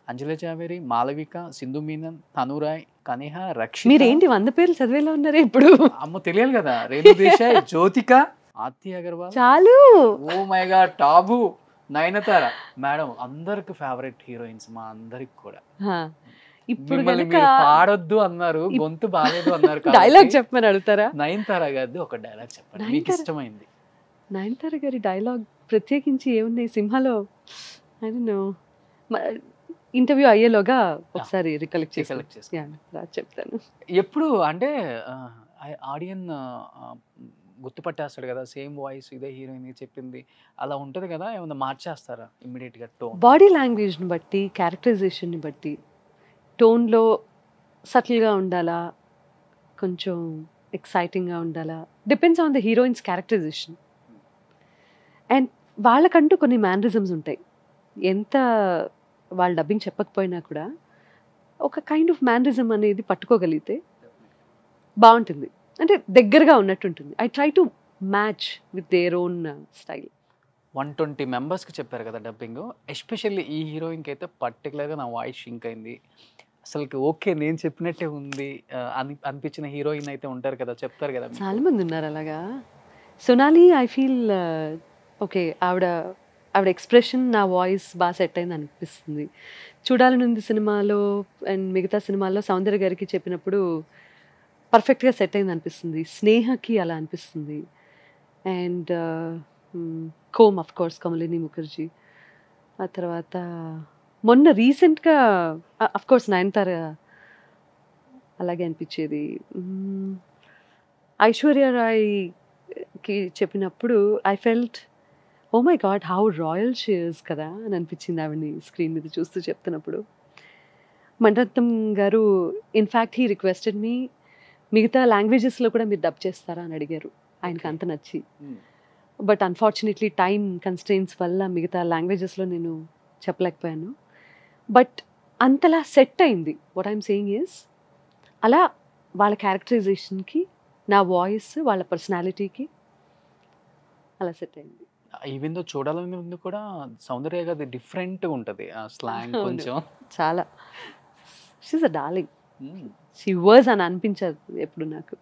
అంజలి చావేరి, మాలవిక, సింధు మీనన్, తనురాయ్, కనేహ, రక్షిత. మీరేంటి 100 పేర్లు చదివేలా ఉన్నారే ఇప్పుడు? అమ్మ తెలియాలి కదా. రేణు దేశాయ్, జ్యోతిక, ఆర్తి అగర్వాల్, చాలు. Oh my god, Tabu, Nayanthara. Madam అందరికి ఫేవరెట్ హీరోయిన్స్ మా అందరికి కూడా. ఇప్పుడు పాడొద్దు అన్నారు, గొంతు బాగలేదు అన్నారు, డైలాగ్ చెప్పమని అడుగుతారా? నయనతార గారిది ఒక డైలాగ్ చెప్పండి మీకు ఇష్టమైంది. నయనతార గారి డైలాగ్ ప్రత్యేకించి ఏమున్నాయి సినిమాలో? ఐ డోంట్ నో, ఇంటర్వ్యూ అయ్యేలోగా ఒకసారి రికలెక్ట్ చెప్తాను. ఎప్పుడు అంటే ఆడియన్ గుర్తుపట్టేస్తాడు కదా, సేమ్ వాయిస్ ఇదే హీరోయిన్ చెప్పింది, అలా ఉంటుంది కదా, ఏమన్నా మార్చేస్తారా ఇమ్మీడియట్గా టోన్? బాడీ లాంగ్వేజ్ని బట్టి, క్యారెక్టరైజేషన్ని బట్టి, టోన్లో సటిల్గా ఉండాలా, కొంచెం ఎక్సైటింగ్గా ఉండాలా, depends on the heroines characterization. And వాళ్ళకంటూ కొన్ని మేనరిజమ్స్ ఉంటాయి. ఎంత వాళ్ళు డబ్బింగ్ చెప్పకపోయినా కూడా ఒక కైండ్ ఆఫ్ మేనరిజం అనేది పట్టుకోగలిగితే బాగుంటుంది. అంటే దగ్గరగా ఉన్నట్టు ఉంటుంది. I try to match with their own style. 120 మెంబర్స్కి చెప్పారు కదా డబ్బింగ్, ఎస్పెషల్లీ ఈ హీరోయిన్కి అయితే పర్టికులర్గా నా వాయిస్ షింక్ అయింది, అసలుకి ఓకే నేను చెప్పినట్టే ఉంది అనిపించిన హీరోయిన్ అయితే ఉంటారు కదా, చెప్తారు కదా మీకు? చాలా మంది ఉన్నారు అలాగా. సొనాలి ఐ ఫీల్ ఓకే, ఆవిడ ఎక్స్ప్రెషన్, నా వాయిస్ బాగా సెట్ అయింది అనిపిస్తుంది. చూడాలనుంది సినిమాలో అండ్ మిగతా సినిమాల్లో సౌందర్య గారికి చెప్పినప్పుడు పర్ఫెక్ట్గా సెట్ అయింది అనిపిస్తుంది. స్నేహకి అలా అనిపిస్తుంది. అండ్ కోమ్ ఆఫ్ కోర్స్ కమలిని ముఖర్జీ. ఆ తర్వాత మొన్న రీసెంట్గా అఫ్ కోర్స్ నయనతార అలాగే అనిపించేది. ఐశ్వర్య రాయ్కి చెప్పినప్పుడు I felt oh my god how royal she is కదా అని అనిపించింది ఆవిడని స్క్రీన్ మీద చూస్తూ చెప్తున్నప్పుడు. మణిరత్నం గారు ఇన్ఫ్యాక్ట్ హీ రిక్వెస్టెడ్ మీ, మిగతా లాంగ్వేజెస్లో కూడా మీరు డబ్ చేస్తారా అని అడిగారు, ఆయనకి అంత నచ్చి. బట్ అన్ఫార్చునేట్లీ టైం కన్స్ట్రెయిన్స్ వల్ల మిగతా లాంగ్వేజెస్లో నేను చెప్పలేకపోయాను. బట్ అంతలా సెట్ అయింది. వాట్ ఐఎమ్ సేయింగ్ ఈజ్, అలా వాళ్ళ క్యారెక్టరైజేషన్కి నా వాయిస్, వాళ్ళ పర్సనాలిటీకి అలా సెట్ అయింది. ఈవెన్ దో చూడాలని ముందు కూడా సౌందర్య గారి డిఫరెంట్గా ఉంటుంది ఆ స్లాంగ్ కొంచెం. చాలా she's a darling. She was అని అనిపించదు ఎప్పుడు నాకు.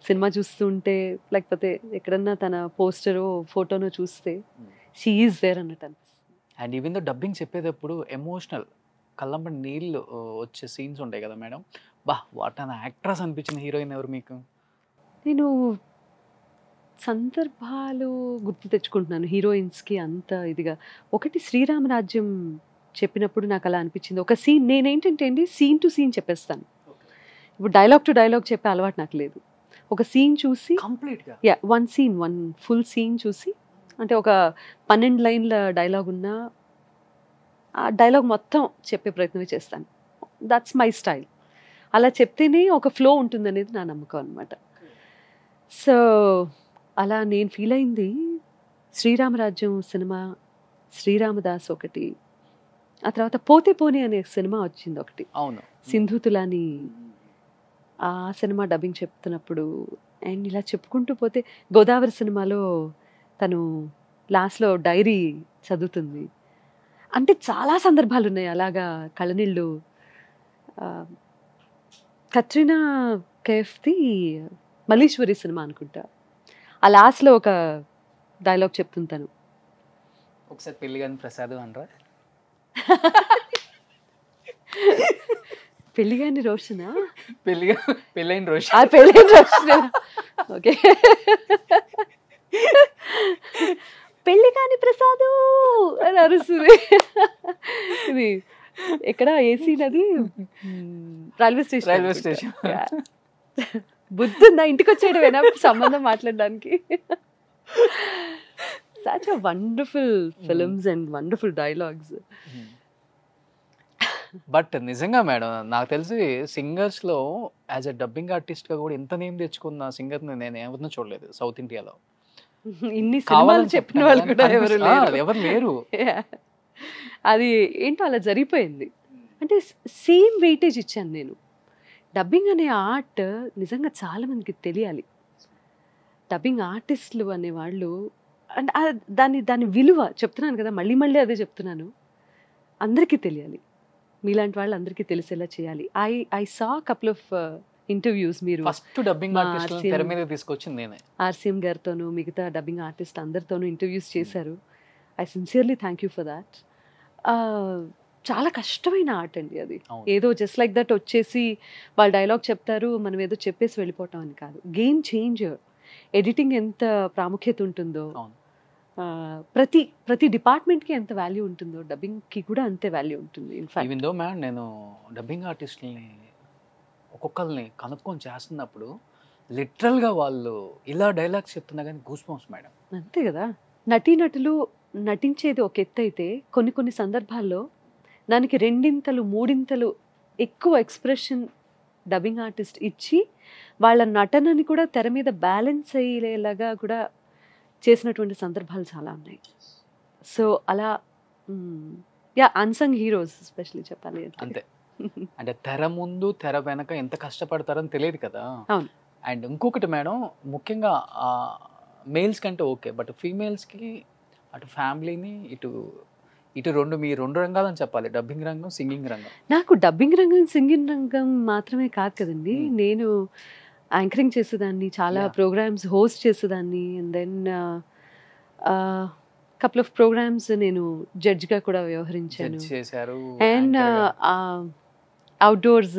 సినిమా చూస్తుంటే లేకపోతే ఎక్కడన్నా తన పోస్టరో ఫోటోనో చూస్తే షీ ఈజ్ దేర్ అన్నట్టు అనిపిస్తుంది. అండ్ ఈవెన్ దో డబ్బింగ్ చెప్పేటప్పుడు ఎమోషనల్ కళ్ళంబడి నీళ్ళు వచ్చే సీన్స్ ఉంటాయి కదా మేడం, బా వాట్ అన్ యాక్ట్రెస్ అనిపించిన హీరోయిన్ ఎవరు మీకు? నేను సందర్భాలు గుర్తు తెచ్చుకుంటున్నాను హీరోయిన్స్కి అంత ఇదిగా. ఒకటి శ్రీరామరాజ్యం చెప్పినప్పుడు నాకు అలా అనిపించింది. ఒక సీన్, నేనేంటంటే అండి సీన్ టు సీన్ చెప్పేస్తాను. ఇప్పుడు డైలాగ్ టు డైలాగ్ చెప్పే అలవాటు నాకు లేదు. ఒక సీన్ చూసి కంప్లీట్గా వన్ ఫుల్ సీన్ చూసి, అంటే ఒక 12 లైన్ల డైలాగ్ ఉన్నా ఆ డైలాగ్ మొత్తం చెప్పే ప్రయత్నమే చేస్తాను. That's my style. అలా చెప్తేనే ఒక ఫ్లో ఉంటుందనేది నా నమ్మకం అనమాట. సో అలా నేను ఫీల్ అయింది శ్రీరామరాజ్యం సినిమా, శ్రీరామదాస్ ఒకటి, ఆ తర్వాత పోతే పోనీ అనే సినిమా వచ్చింది ఒకటి, అవును, సింధు తులాని, ఆ సినిమా డబ్బింగ్ చెప్తున్నప్పుడు. అండ్ ఇలా చెప్పుకుంటూ పోతే గోదావరి సినిమాలో తను లాస్ట్లో డైరీ చదువుతుంది. అంటే చాలా సందర్భాలు ఉన్నాయి అలాగా కళ్ళనీళ్ళు. కత్రినా కైఫ్ది మల్లీశ్వరి సినిమా అనుకుంటా, ఆ లాస్ట్లో ఒక డైలాగ్ చెప్తుంటాను. ఒకసారి పెళ్లి కానీ ప్రసాద్ అనరా? పెళ్లి కాని రోషనా? పెళ్ళైన రోషన్. పెళ్ళైన రోషనా, ఓకే. పెళ్లి కాని ప్రసాదు అని అరుస్తుంది. ఇది ఎక్కడ ఏసీ నది రైల్వే స్టేషన్. బుద్ధి ఉందా ఇంటికి వచ్చేయడమేనా సంబంధం మాట్లాడడానికి? Such a wonderful films and wonderful dialogues. But నిజంగా మేడం నాకు తెలిసి సింగర్స్లో యాజ్ ఎ డబ్బింగ్ ఆర్టిస్ట్గా కూడా ఇంత నేమ్ తెచ్చుకున్న సింగర్ని నేను ఎవరినూ చూడలేదు సౌత్ ఇండియాలో. ఇన్ని సినిమాలు చెప్పిన వాళ్ళు కూడా ఎవరు లేరు. అది ఏంటో అలా జరిగిపోయింది. అంటే సేమ్ వెయిటేజ్ ఇచ్చాను నేను. డబ్బింగ్ అనే ఆర్ట్ నిజంగా చాలా మందికి తెలియాలి. డబ్బింగ్ ఆర్టిస్టులు అనేవాళ్ళు అంటే దాని విలువ చెప్తున్నాను కదా, మళ్ళీ మళ్ళీ అదే చెప్తున్నాను, అందరికీ తెలియాలి. మీలాంటి వాళ్ళు అందరికీ తెలిసేలా చేయాలి. I saw couple of interviews. మీరు ఫస్ట్ డబ్బింగ్ ఆర్టిస్ట్ తెర మీద తీసుకొచ్చింది నేనే. ఆర్సీఎం గారితోనూ మిగతా డబ్బింగ్ ఆర్టిస్ట్ అందరితోనూ ఇంటర్వ్యూస్ చేశారు. I sincerely thank you for that. చాలా కష్టమైన ఆర్ట్ అండి అది. ఏదో జస్ట్ లైక్ దట్ వచ్చేసి వాళ్ళు డైలాగ్ చెప్తారు, మనం ఏదో చెప్పేసి వెళ్ళిపోవటం అని కాదు. Game changer. ఎడిటింగ్ ఎంత ప్రాముఖ్యత ఉంటుందో, ప్రతి డిపార్ట్మెంట్కి ఎంత వాల్యూ ఉంటుందో డబ్బింగ్కి కూడా అంతే వాల్యూ ఉంటుంది. ఈవెన్ దో మ్యామ్ నేను డబ్బింగ్ ఆర్టిస్ట్ని ఒక్కొక్కరిని కనుక్కొని చేస్తున్నప్పుడు లిటరల్గా వాళ్ళు ఇలా డైలాగ్స్ చెప్తున్నా కానీ గూస్ బంప్స్ మేడం. అంతే కదా. నటీనటులు నటించేది ఒక ఎత్తు అయితే కొన్ని కొన్ని సందర్భాల్లో దానికి రెండింతలు మూడింతలు ఎక్కువ ఎక్స్ప్రెషన్ డబ్బింగ్ ఆర్టిస్ట్ ఇచ్చి వాళ్ళ నటనని కూడా తెర మీద బ్యాలెన్స్ అయ్యేలాగా కూడా చేసినటువంటి సందర్భాలు చాలా ఉన్నాయి. సో అలా అన్సంగ్ హీరోస్ ఎస్పెషల్లీ చెప్పాలి అంతే. అంటే తెర ముందు తెర వెనక ఎంత కష్టపడతారని తెలియదు కదా. అవును. అండ్ ఇంకొకటి మేడం, ముఖ్యంగా మేల్స్ కంటే ఓకే, బట్ ఫీమేల్స్కి అటు ఫ్యామిలీని ఇటు మీ రెండు రంగాలని చెప్పాలి, డబ్బింగ్ రంగం, సింగింగ్ రంగం. నాకు డబ్బింగ్ రంగం, సింగింగ్ రంగం మాత్రమే కాదు కదండి. నేను యాంకరింగ్ చేసేదాన్ని, చాలా ప్రోగ్రామ్స్ హోస్ట్ చేసేదాన్ని, and then couple of programmes నేను జడ్జ్గా కూడా వ్యవహరించాను. అండ్ అవుట్డోర్స్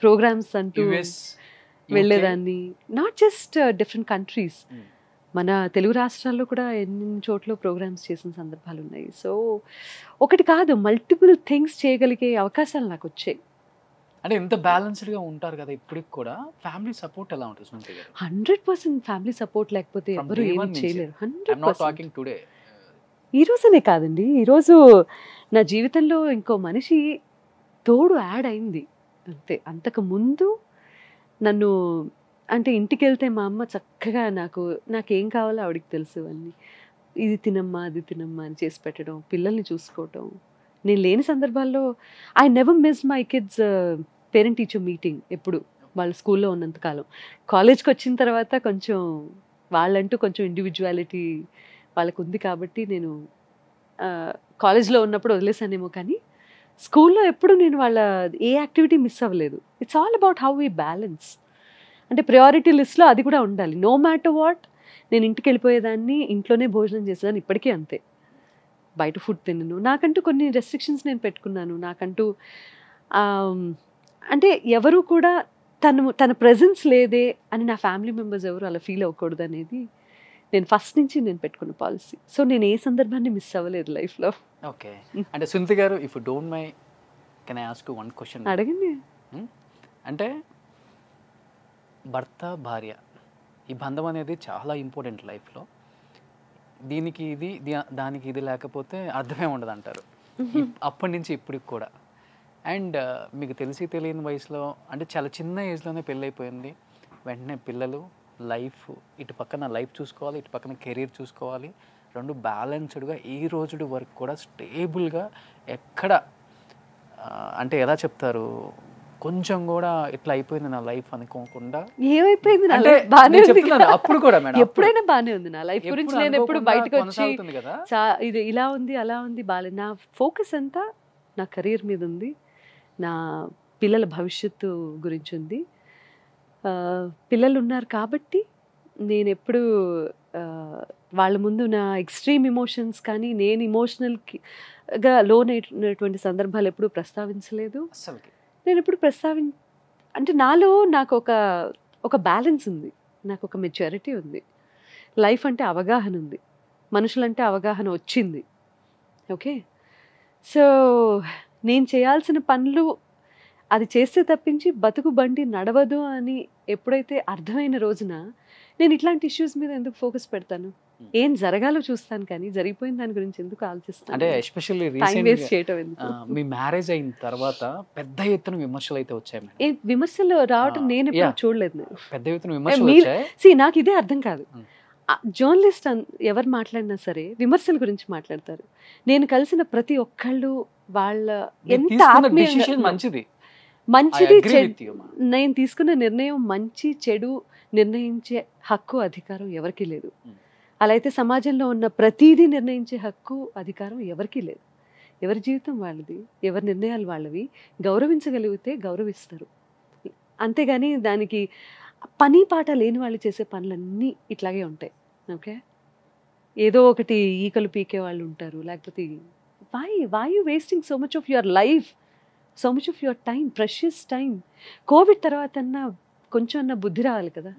ప్రోగ్రామ్స్ అంటూ వెళ్ళేదాన్ని. నాట్ జస్ట్ డిఫరెంట్ కంట్రీస్, మన తెలుగు రాష్ట్రాల్లో కూడా ఎన్ని చోట్ల ప్రోగ్రామ్స్ చేసిన సందర్భాలు ఉన్నాయి. సో ఒకటి కాదు, మల్టిపుల్ థింగ్స్ చేయగలిగే అవకాశాలు నాకు వచ్చాయి. అంటే ఎంత బ్యాలెన్స్డ్గా ఉంటారు కదా ఇప్పటికి కూడా. ఫ్యామిలీ సపోర్ట్ ఎలా ఉంటుంది సునీత గారు? 100% ఫ్యామిలీ సపోర్ట్ లేకపోతే ఎవరు ఏమీ చేయలేరు. 100%. ఈ రోజునే కాదండి, ఈరోజు నా జీవితంలో ఇంకో మనిషి తోడు యాడ్ అయింది అంతే. అంతకు ముందు నన్ను అంటే ఇంటికి వెళ్తే మా అమ్మ చక్కగా నాకేం కావాలో ఆవిడకి తెలుసు అన్నీ. ఇది తినమ్మా అది తినమ్మా అని చేసి పెట్టడం, పిల్లల్ని చూసుకోవటం. నేను లేని సందర్భాల్లో I never miss my kids parent teacher meeting. ఎప్పుడు వాళ్ళు స్కూల్లో ఉన్నంతకాలం. కాలేజ్కి వచ్చిన తర్వాత కొంచెం వాళ్ళంటూ కొంచెం ఇండివిజువాలిటీ వాళ్ళకు ఉంది కాబట్టి నేను కాలేజ్లో ఉన్నప్పుడు వదిలేసానేమో, కానీ స్కూల్లో ఎప్పుడు నేను వాళ్ళ ఏ యాక్టివిటీ మిస్ అవ్వలేదు. It's all about how we balance. అంటే ప్రయారిటీ లిస్ట్లో అది కూడా ఉండాలి. నో మ్యాటర్ వాట్, నేను ఇంటికి వెళ్ళిపోయేదాన్ని, ఇంట్లోనే భోజనం చేసేదాన్ని, ఇప్పటికీ అంతే. బయట ఫుడ్ తినను. నాకంటూ కొన్ని రెస్ట్రిక్షన్స్ నేను పెట్టుకున్నాను. నాకంటూ అంటే ఎవరు కూడా తన ప్రెజెన్స్ లేదే అని నా ఫ్యామిలీ మెంబర్స్ ఎవరు అలా ఫీల్ అవ్వకూడదు అనేది నేను ఫస్ట్ నుంచి నేను పెట్టుకున్న పాలసీ. సో నేను ఏ సందర్భాన్ని మిస్ అవ్వలేదు లైఫ్లో. ఓకే. అంటే సునీత గారు, if you don't my can I ask you one question? అడగండి. అంటే భర్త భార్య ఈ బంధం అనేది చాలా ఇంపార్టెంట్ లైఫ్లో. దీనికి ఇది దానికి ఇది లేకపోతే అర్థమే ఉండదు అంటారు అప్పటి నుంచి ఇప్పటికి కూడా. అండ్ మీకు తెలిసి తెలియని వయసులో, అంటే చాలా చిన్న ఏజ్లోనే పెళ్ళి అయిపోయింది. వెంటనే పిల్లలు, లైఫ్, ఇటు పక్కన లైఫ్ చూసుకోవాలి, ఇటు పక్కన కెరీర్ చూసుకోవాలి. రెండు బ్యాలెన్స్డ్గా ఈ రోజు వరకు కూడా స్టేబుల్గా ఎక్కడ అంటే ఎలా చెప్తారు, కొంచెం కూడా ఇట్లా అయిపోయింది నా లైఫ్ అనుకోకుండా. ఏమైపోయింది నా అంటే లైఫ్ బానే ఉంది చెప్తున్నాను అప్పుడు కూడా మేడం, ఎప్పుడైనా బానే ఉంది నా లైఫ్ గురించి. నేను ఎప్పుడు బయటకు వచ్చి ఇది ఇలా ఉంది అలా ఉంది బాలేదు. నా ఫోకస్ అంతా నా కెరీర్ మీద ఉంది, నా పిల్లల భవిష్యత్తు గురించి ఉంది. పిల్లలు ఉన్నారు కాబట్టి నేను ఎప్పుడు వాళ్ళ ముందు నా ఎక్స్ట్రీమ్ ఎమోషన్స్ కానీ నేను ఇమోషనల్గా లోనైనటువంటి సందర్భాలు ఎప్పుడు ప్రస్తావించలేదు. అసలుకి నేను ఎప్పుడు అంటే నాలో నాకు ఒక బ్యాలెన్స్ ఉంది, నాకు ఒక మెచ్యూరిటీ ఉంది, లైఫ్ అంటే అవగాహన ఉంది, మనుషులంటే అవగాహన వచ్చింది. ఓకే. సో నేను చేయాల్సిన పనులు అది చేస్తే తప్పించి బతుకు బండి నడవదు అని ఎప్పుడైతే అర్థమైన రోజున నేను ఇట్లాంటి ఇష్యూస్ మీద ఎందుకు ఫోకస్ పెడతాను? ఏం జరగాలో చూస్తాను కానీ జరిగిపోయిన దాని గురించి ఎందుకు ఆలోచిస్తాను? అంటే ఎస్పెషల్లీ టైం వేస్ట్ చేయటం ఎందుకు? మీ మ్యారేజ్ అయిన తర్వాత పెద్ద ఎత్తున విమర్శలు అయితే వచ్చాయి. విమర్శలు రావటం నేను ఎప్పుడు చూడలేదు. నేను పెద్ద ఎత్తున విమర్శలు వచ్చాయి. నాకు ఇదే అర్థం కాదు. జర్నలిస్ట్ ఎవరు మాట్లాడినా సరే విమర్శల గురించి మాట్లాడతారు. నేను కలిసిన ప్రతి ఒక్కళ్ళు వాళ్ళ ఎంత మంచిది నేను తీసుకున్న నిర్ణయం మంచి చెడు నిర్ణయించే హక్కు అధికారం ఎవరికీ లేదు. అలా అయితే సమాజంలో ఉన్న ప్రతిదీ నిర్ణయించే హక్కు అధికారం ఎవరికీ లేదు. ఎవరి జీవితం వాళ్ళది, ఎవరి నిర్ణయాలు వాళ్ళవి. గౌరవించగలిగితే గౌరవిస్తారు, అంతేగాని దానికి పని పాట లేని వాళ్ళు చేసే పనులన్నీ ఇట్లాగే ఉంటాయి. ఓకే. ఏదో ఒకటి ఈకలు పీకే వాళ్ళు ఉంటారు, లేకపోతే why you wasting so much of your life, so much of your time, precious time. Covid తర్వాత కొంచెం అన్న బుద్ధి రావాలి కదా.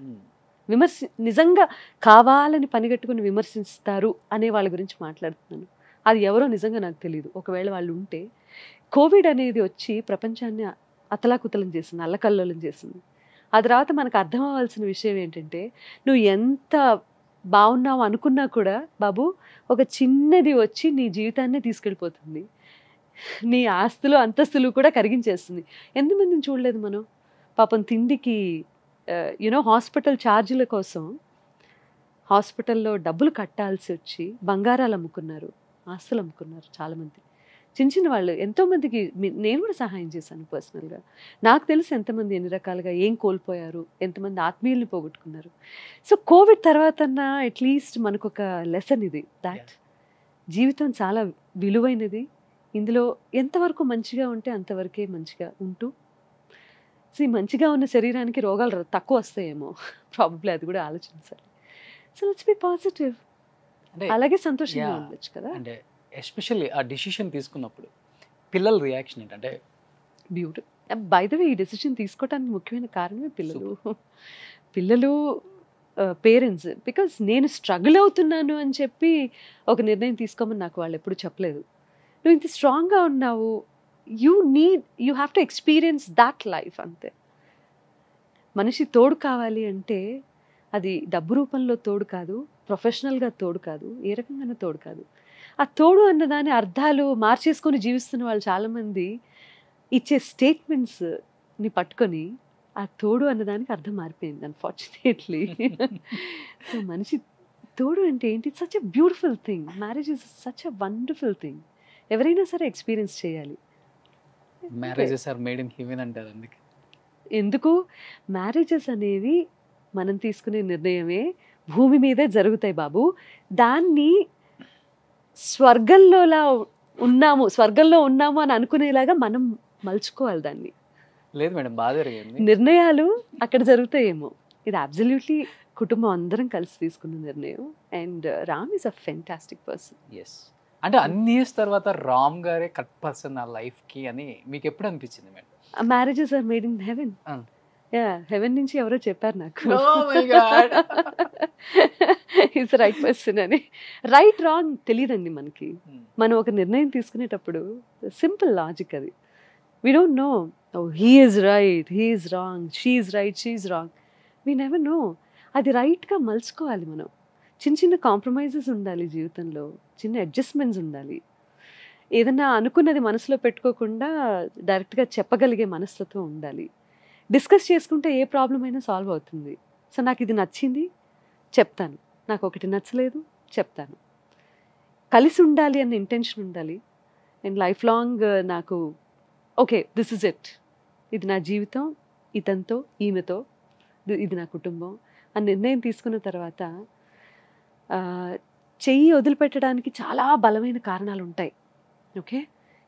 నిజంగా కావాలని పనిగట్టుకుని విమర్శిస్తారు అనే వాళ్ళ గురించి మాట్లాడుతున్నాను. అది ఎవరో నిజంగా నాకు తెలియదు. ఒకవేళ వాళ్ళు ఉంటే, కోవిడ్ అనేది వచ్చి ప్రపంచాన్ని అతలాకుతలం చేసింది, అల్లకల్లోలం చేసింది. ఆ తర్వాత మనకు అర్థం అవ్వాల్సిన విషయం ఏంటంటే, నువ్వు ఎంత బాగున్నావు అనుకున్నా కూడా బాబు, ఒక చిన్నది వచ్చి నీ జీవితాన్నే తీసుకెళ్ళిపోతుంది. నీ ఆస్తులు అంతస్తులు కూడా కరిగించేస్తుంది. ఎంతమందిని చూడలేదు మనం? పాపం తిండికి హాస్పిటల్ ఛార్జీల కోసం హాస్పిటల్లో డబ్బులు కట్టాల్సి వచ్చి బంగారాలు అమ్ముకున్నారు, ఆస్తులు అమ్ముకున్నారు చాలామంది. చిన్న చిన్న వాళ్ళు ఎంతోమందికి నేను కూడా సహాయం చేశాను పర్సనల్గా. నాకు తెలుసు ఎంతమంది ఎన్ని రకాలుగా ఏం కోల్పోయారు, ఎంతమంది ఆత్మీయుల్ని పోగొట్టుకున్నారు. సో కోవిడ్ తర్వాత అట్లీస్ట్ మనకు ఒక లెసన్ ఇది, దాట్ జీవితం చాలా విలువైనది. ఇందులో ఎంతవరకు మంచిగా ఉంటే అంతవరకే మంచిగా ఉంటూ, మంచిగా ఉన్న శరీరానికి రోగాలు తక్కువ వస్తాయేమో, ప్రాబబ్లీ అది కూడా ఆలోచించాలి. సో లెట్స్ బి పాజిటివ్, అలాగే సంతోషంగా ఉండొచ్చు కదా. అంటే ఎస్పెషల్లీ ఆ డిసిషన్ తీసుకున్నప్పుడు పిల్లల రియాక్షన్ ఏంటంటే బ్యూటిఫుల్. బై ద వే, ఈ డెసిషన్ తీసుకోవడానికి ముఖ్యమైన కారణమే పిల్లలు పేరెంట్స్. బికాజ్ నేను స్ట్రగుల్ అవుతున్నాను అని చెప్పి ఒక నిర్ణయం తీసుకోమని నాకు వాళ్ళు ఎప్పుడు చెప్పలేదు. నువ్వు ఇంత స్ట్రాంగ్గా ఉన్నావు, you have to experience that life, అంతే. మనిషి తోడు కావాలి అంటే అది డబ్బు రూపంలో తోడు కాదు, ప్రొఫెషనల్గా తోడు కాదు, ఏ రకంగానే తోడు కాదు. ఆ తోడు అన్నదాని అర్థాలు మార్చేసుకొని జీవిస్తున్న వాళ్ళు చాలామంది ఇచ్చే స్టేట్మెంట్స్ని పట్టుకొని ఆ తోడు అన్నదానికి అర్థం మారిపోయింది అన్ఫార్చునేట్లీ. సో మనిషి తోడు అంటే ఏంటి? It's such a beautiful thing. Marriage is such a wonderful thing. ఎవరైనా సరే ఎక్స్పీరియన్స్ చేయాలి. Marriages are made in heaven అంటారు. అందుకే ఎందుకు మ్యారేజెస్ అనేవి మనం తీసుకునే నిర్ణయమే భూమి మీదే జరుగుతాయి బాబు. దాన్ని స్వర్గంలో ఉన్నాము అని అనుకునేలాగా మనం మలుచుకోవాలి దాన్ని. లేదు మేడం, బాగా జరిగింది. నిర్ణయాలు అక్కడ జరుగుతాయేమో, ఇది అబ్సల్యూట్లీ కుటుంబం అందరం కలిసి తీసుకున్న నిర్ణయం. And Ram is a fantastic person. Yes, అంటే అన్ని ఇయర్స్ తర్వాత రామ్ గారే కరెక్ట్ పర్సన్ నా లైఫ్కి అని మీకు ఎప్పుడు అనిపించింది madam? Marriages are made in heaven. Heaven నుంచి ఎవరో చెప్పారు నాకు, ఈజ్ రైట్ పర్సన్ అని. రైట్ రాంగ్ తెలియదండి మనకి. మనం ఒక నిర్ణయం తీసుకునేటప్పుడు సింపుల్ లాజిక్ అది. We don't know he is right, he is wrong, she is right, she is wrong. We never know. అది రైట్గా మలుచుకోవాలి మనం. చిన్న చిన్న కాంప్రమైజెస్ ఉండాలి జీవితంలో, చిన్న అడ్జస్ట్మెంట్స్ ఉండాలి. ఏదన్నా అనుకున్నది మనసులో పెట్టుకోకుండా డైరెక్ట్గా చెప్పగలిగే మనస్తత్వం ఉండాలి. డిస్కస్ చేసుకుంటే ఏ ప్రాబ్లం అయినా సాల్వ్ అవుతుంది. సో నాకు ఇది నచ్చింది చెప్తాను, నాకు ఒకటి నచ్చలేదు చెప్తాను. కలిసి ఉండాలి అన్న ఇంటెన్షన్ ఉండాలి. అండ్ లైఫ్ లాంగ్ నాకు ఓకే దిస్ ఇస్ ఇట్, ఇది నా జీవితం, ఇతనితో ఈమెతో, ఇది నా కుటుంబం అని నిర్ణయం తీసుకున్న తర్వాత చెయ్యి వదిలిపెట్టడానికి చాలా బలమైన కారణాలు ఉంటాయి. ఓకే,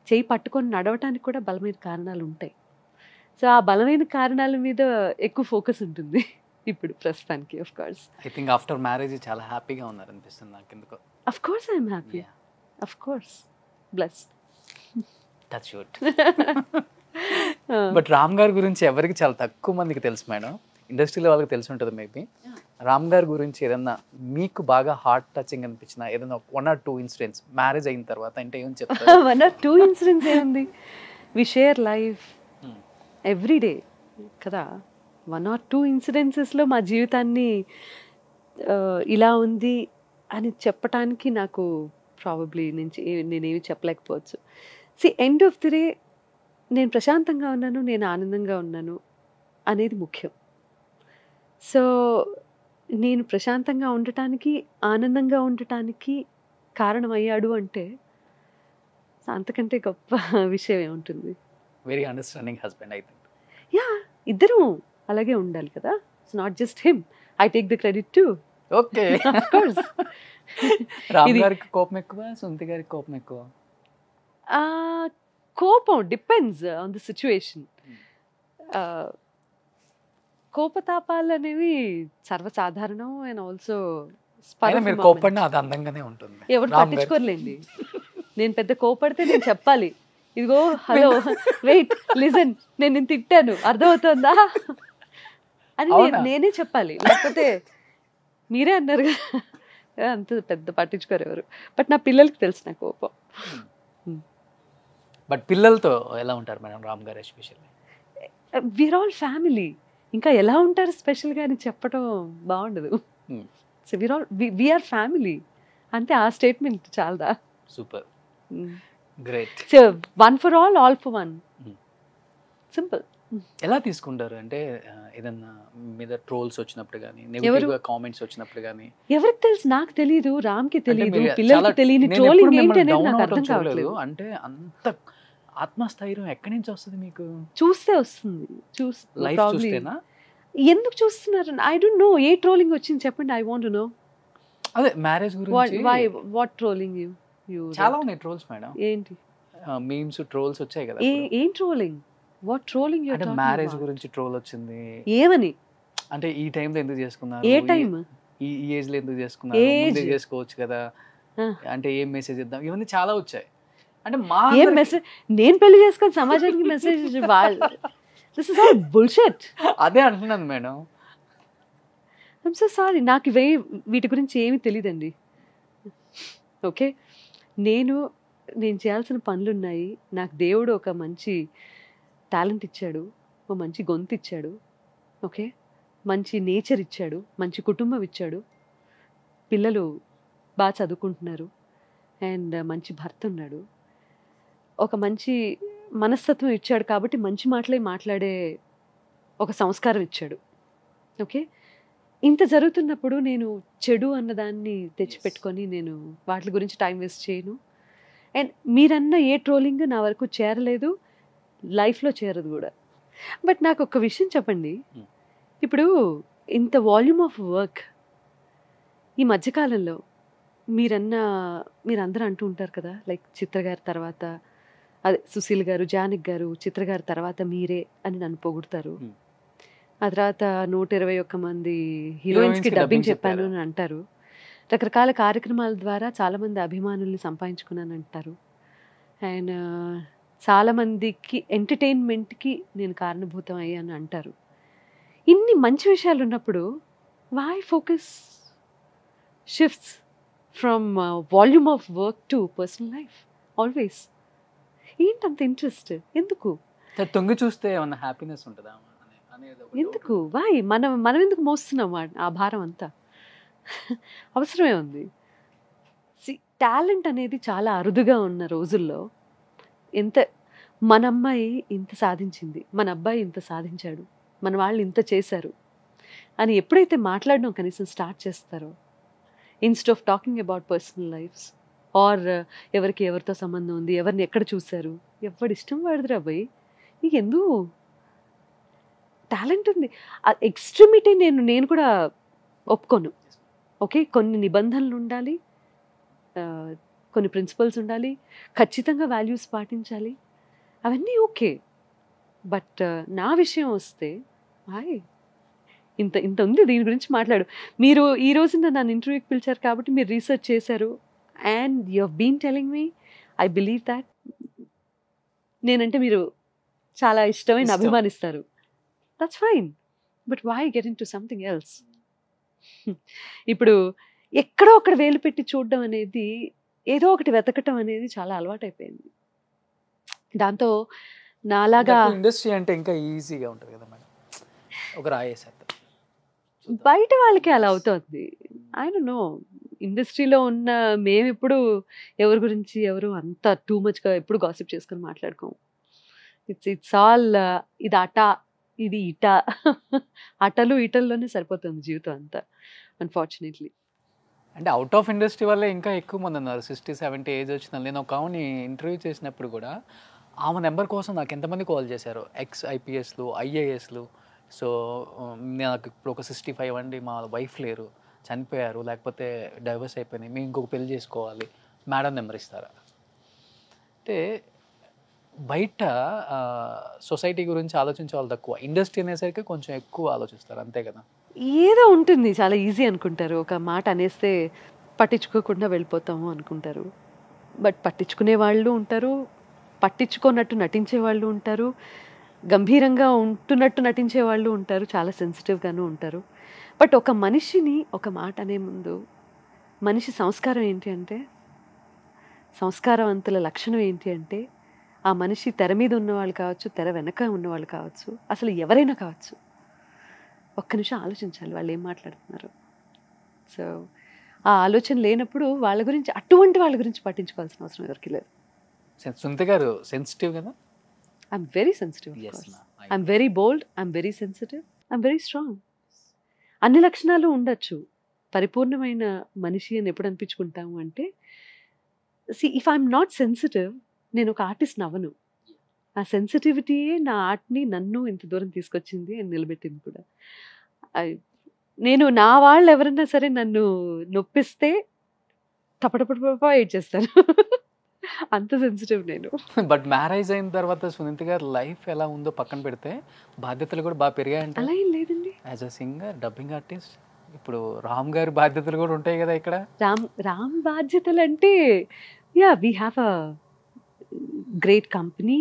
చెయ్యి పట్టుకొని నడవటానికి కూడా బలమైన కారణాలు ఉంటాయి. సో ఆ బలమైన కారణాల మీద ఎక్కువ ఫోకస్ ఉంటుంది ఇప్పుడు ప్రస్తుతానికి. Of course I think after marriage చాలా హ్యాపీగా ఉన్నారు అనిపిస్తుంది నాకు ఎందుకో. Of course I'm happy, of course blessed. Touch wood. But Ram గారి గురించి ఎవరికి చాలా తక్కువ మందికి తెలుసు మేడం. ఇండస్ట్రీలో వాళ్ళకి తెలిసి ఉంటుంది మేబీ. రామ్ గారి గురించి ఏదన్నా మీకు బాగా హార్ట్ టచింగ్ అనిపించిన ఏదైనా 1 or 2 ఇన్సిడెంట్స్ మ్యారేజ్ అయిన తర్వాత అంటే ఏమని చెప్తారు? 1 or 2 ఇన్సిడెంట్స్ ఏముంది, we share life every day కదా. 1 or 2 ఇన్సిడెన్సెస్లో మా జీవితాన్ని ఇలా ఉంది అని చెప్పటానికి నాకు ప్రాబబ్లీ నేనేమి చెప్పలేకపోవచ్చు. ఎండ్ ఆఫ్ ది డే నేను ప్రశాంతంగా ఉన్నాను, నేను ఆనందంగా ఉన్నాను అనేది ముఖ్యం. సో నేను ప్రశాంతంగా ఉండటానికి, ఆనందంగా ఉండటానికి కారణమయ్యాడు అంటే అంతకంటే గొప్ప విషయం ఏముంటుంది? Very understanding husband I think. Yeah, ఇద్దరు అలాగే ఉండాలి కదా. It's not just him, I take the credit to. Okay, of course. Ram గారికి కోపం ఎక్కువ, సునీత గారికి కోపం ఎక్కువ? కోపం డిపెండ్స్ ఆన్ ది సిచ్యువేషన్. కోపతాపాలు అనేవి సర్వసాధారణం. అండ్ ఆల్సో మీరు కోపడినా అది అందంగానే ఉంటుంది, ఎవరు పట్టించుకోర్లేండి. నేను పెద్ద కోపడితే నేను చెప్పాలి, ఇదిగో హలో వెయిట్ లిజన్, నేను తిట్టాను అర్థమవుతుందా అని నేనే చెప్పాలి. లేకపోతే మీరే అన్నారు కదా, అంత పెద్ద పట్టించుకోరు ఎవరు. బట్ నా పిల్లలకి తెలుసు నా కోపం. బట్ పిల్లలతో ఎలా ఉంటారు మేడం రామ్ గారు ఎస్పెషల్లీ? We are all family. ఇంకా ఎలా ఉంటారు స్పెషల్గా అని చెప్పడం బాగుండదు. Hmm. సో వీఆర్ ఫ్యామిలీ అంతే. ఆ స్టేట్మెంట్ చాలదా? Super, great. So one for all for one, simple. ఎలా తీసుకుంటారు అంటే ఏదన్నా మీద ట్రోల్స్ వచ్చినప్పుడు కానీ, నెగటివ్ కామెంట్స్ వచ్చినప్పుడు కానీ? ఎవరికి తెలుసు, నాకు తెలియదు, రామ్కి తెలియదు, మీరు పిల్లలకి చాలా- తెలియని నేను ట్రోలింగ్ ఎప్పుడు ఏంటి మిమ్మల్ని అనేది down నాకు అవ్వటం అర్థం చూడలేదు. కావట్లేదు. అంటే అంత ఆత్మస్థైర్యం ఎక్కడి నుంచి వస్తుంది మీకు? చూస్తే వస్తుంది. లైఫ్ చూస్తేనా? ఎందుకు చూస్తున్నారు? I don't know. ఏ ట్రోలింగ్ వచ్చింది చెప్పండి. I want to know. అదే మ్యారేజ్ గురించి వాట్ ట్రోలింగ్ యూ చాలా ఉన్నాయి ట్రోల్స్ మేడం. ఏంటి? మీమ్స్ ట్రోల్స్ వచ్చాయి కదా. ఏం trolling? What trolling you are అంటే టాకింగ్ మ్యారేజ్ అబౌట్? గురించి ట్రోల్ వచ్చింది. ఏమని? అంటే ఈ టైం లో ఎందుకు చేసుకున్నారు, ఏ టైం? ఈ ఏజ్ లో ఎందుకు చేసుకున్నారు, Age? ముందే చేసుకోవచ్చు కదా, Ah. అంటే ఏం మెసేజ్ ఇద్దాం, ఇవన్నీ చాలా వచ్చాయి. అంటే మా ఏం మెసేజ్? నేను పెళ్లి చేసుకొని సమాజానికి message this is all bullshit. అదే అంటున్నాను మేడం. I'm so sorry. నాకు వీటి గురించి ఏమీ తెలియదండి. ఓకే, నేను చేయాల్సిన పనులు ఉన్నాయి. నాకు దేవుడు ఒక మంచి టాలెంట్ ఇచ్చాడు, ఒక మంచి గొంతు ఇచ్చాడు. ఓకే, మంచి నేచర్ ఇచ్చాడు, మంచి కుటుంబం ఇచ్చాడు, పిల్లలు బాగా చదువుకుంటున్నారు, అండ్ మంచి భర్త ఉన్నాడు, ఒక మంచి మనస్తత్వం ఇచ్చాడు. కాబట్టి మంచి మాటలే మాట్లాడే ఒక సంస్కారం ఇచ్చాడు. ఓకే, ఇంత జరుగుతున్నప్పుడు నేను చెడు అన్నదాన్ని తెచ్చిపెట్టుకొని నేను వాటి గురించి టైం వేస్ట్ చేయను. అండ్ మీరన్న ఏ ట్రోలింగ్ నా వరకు చేరలేదు, లైఫ్లో చేరదు కూడా. బట్ నాకు ఒక విషయం చెప్పండి. ఇప్పుడు ఇంత వాల్యూమ్ ఆఫ్ వర్క్ ఈ మధ్యకాలంలో మీరందరూ అంటూ ఉంటారు కదా, లైక్ చిత్ర గారి తర్వాత, అదే సుశీల్ గారు, జానక్ గారు, చిత్ర గారి తర్వాత మీరే అని నన్ను పొగుడతారు. ఆ తర్వాత 121 మంది హీరోయిన్స్కి డబ్బింగ్ చెప్పాను అని అంటారు. రకరకాల కార్యక్రమాల ద్వారా చాలామంది అభిమానుల్ని సంపాదించుకున్నాను అంటారు. అండ్ చాలామందికి ఎంటర్టైన్మెంట్కి నేను కారణభూతం అయ్యాను అంటారు. ఇన్ని మంచి విషయాలు ఉన్నప్పుడు why focus shifts from volume of work to personal life always? ఏంటంత ఇంట్రెస్ట్? ఎందుకు? తొంగి చూస్తే ఏమన్నా హ్యాపీనెస్ ఉంటుందా అనేది ఒకటి. ఎందుకు? వై మనం ఎందుకు మోస్తున్నాం ఆ భారం అంతా? అవసరమే ఉంది. టాలెంట్ అనేది చాలా అరుదుగా ఉన్న రోజుల్లో మన అమ్మాయి ఇంత సాధించింది, మన అబ్బాయి ఇంత సాధించాడు, మన వాళ్ళు ఇంత చేశారు అని ఎప్పుడైతే మాట్లాడడం కనీసం స్టార్ట్ చేస్తారో, instead of talking about personal lifes or ఎవరికి ఎవరితో సంబంధం ఉంది, ఎవరిని ఎక్కడ చూశారు, ఎవరి ఇష్టం వాడిదిరా అబ్బాయి, నీకు ఎందుకు? టాలెంట్ ఉంది. ఎక్స్ట్రీమిటీ నేను కూడా ఒప్పుకోను. ఓకే, కొన్ని నిబంధనలు ఉండాలి, కొన్ని ప్రిన్సిపల్స్ ఉండాలి, ఖచ్చితంగా వాల్యూస్ పాటించాలి, అవన్నీ ఓకే. బట్ నా విషయం వస్తే ఇంత ఉంది, దీని గురించి మాట్లాడు. మీరు ఈ రోజున నన్ను ఇంటర్వ్యూకి పిలిచారు కాబట్టి మీరు రీసెర్చ్ చేశారు, and you have been telling me, I believe that నేనంటే మీరు చాలా ఇష్టమైన అభిమానిస్తారు. That's fine, but why get into something else? ఇప్పుడు ఎక్కడో అక్కడ వేలు పెట్టి చూడడం అనేది, ఏదో ఒకటి వెతకటం అనేది చాలా అలవాటైపోయింది. దాంతో నాలాగా ఇండస్ట్రీ అంటే ఇంకా ఈజీగా ఉంటుంది కదా మేడం, ఒక రాయేసేద్దాం. బయట వాళ్ళకి అలా అవుతుంది. ఐ డోంట్ నో, ఇండస్ట్రీలో ఉన్న మేమెప్పుడు ఎవరి గురించి ఎవరు అంత టూ మచ్గా ఎప్పుడు గాసిప్ చేసుకొని మాట్లాడుకోము. ఇట్స్ ఆల్ ఇది అట, ఇది ఇట, అటలు ఇటల్లోనే సరిపోతుంది జీవితం అంతా, అన్ఫార్చునేట్లీ. అంటే అవుట్ ఆఫ్ ఇండస్ట్రీ వల్ల ఇంకా ఎక్కువ మంది ఉన్నారు. 60-70 ఏజ్ వచ్చిన నేను ఒక ఆమెని ఇంటర్వ్యూ చేసినప్పుడు కూడా ఆమె నెంబర్ కోసం నాకు ఎంతమంది కాల్ చేశారు, ఎక్స్ ఐపీఎస్లు, ఐఏఎస్లు. సో నాకు ఇప్పుడు ఒక 65 అండి, మా వైఫ్ లేరు, చనిపోయారు, లేకపోతే డైవర్స్ అయిపోయినాయి, మేము ఇంకొక పెళ్లి చేసుకోవాలి, మేడం నెంబర్ ఇస్తారా? అంటే బయట సొసైటీ గురించి ఆలోచించే వాళ్ళు తక్కువ, ఇండస్ట్రీ అనేసరికి కొంచెం ఎక్కువ ఆలోచిస్తారు, అంతే కదా? ఏదో ఉంటుంది, చాలా ఈజీ అనుకుంటారు, ఒక మాట అనేస్తే పట్టించుకోకుండా వెళ్ళిపోతాము అనుకుంటారు. బట్ పట్టించుకునే వాళ్ళు ఉంటారు, పట్టించుకోనట్టు నటించే వాళ్ళు ఉంటారు, గంభీరంగా ఉంటున్నట్టు నటించే వాళ్ళు ఉంటారు, చాలా సెన్సిటివ్గాను ఉంటారు. బట్ ఒక మనిషిని ఒక మాట అనే ముందు మనిషి సంస్కారం ఏంటి అంటే, సంస్కారవంతుల లక్షణం ఏంటి అంటే, ఆ మనిషి తెర మీద ఉన్నవాళ్ళు కావచ్చు, తెర వెనక ఉన్నవాళ్ళు కావచ్చు, అసలు ఎవరైనా కావచ్చు, ఒక్క నిమిషం ఆలోచించాలి వాళ్ళు ఏం మాట్లాడుతున్నారు. సో ఆ ఆలోచన లేనప్పుడు అటువంటి వాళ్ళ గురించి పట్టించుకోవాల్సిన అవసరం ఎవరికి లేదు. సునీత గారు సెన్సిటివ్ కదా? I'm very sensitive. I'm very bold, I'm very sensitive, I'm very strong. అన్ని లక్షణాలు ఉండొచ్చు. పరిపూర్ణమైన మనిషి అని ఎప్పుడు అనిపించుకుంటాము అంటే, ఇఫ్ ఐఎమ్ నాట్ సెన్సిటివ్, నేను ఒక ఆర్టిస్ట్ అవ్వను. ఆ సెన్సిటివిటీయే నా ఆర్ట్ని నన్ను ఇంత దూరం తీసుకొచ్చింది అని నిలబెట్టింది కూడా. నేను నా వాళ్ళు ఎవరన్నా సరే నన్ను నొప్పిస్తే టపటపటప ఏడ్చేస్తాను. అంత సెన్సిటివ్ నేను. బట్ మ్యారేజ్ అయిన తర్వాత సునీత గారి లైఫ్ ఎలా ఉందో పక్కన పెడితే బాధ్యతలు కూడా బాగా పెరిగాయంట. అలా ఏం లేదండి. As a singer, dubbing artist, ఇప్పుడు రామ్ గారి బాధ్యతలు కూడా ఉంటాయి కదా ఇక్కడ. రామ్ బాధ్యతలు అంటే, yeah, we have a great company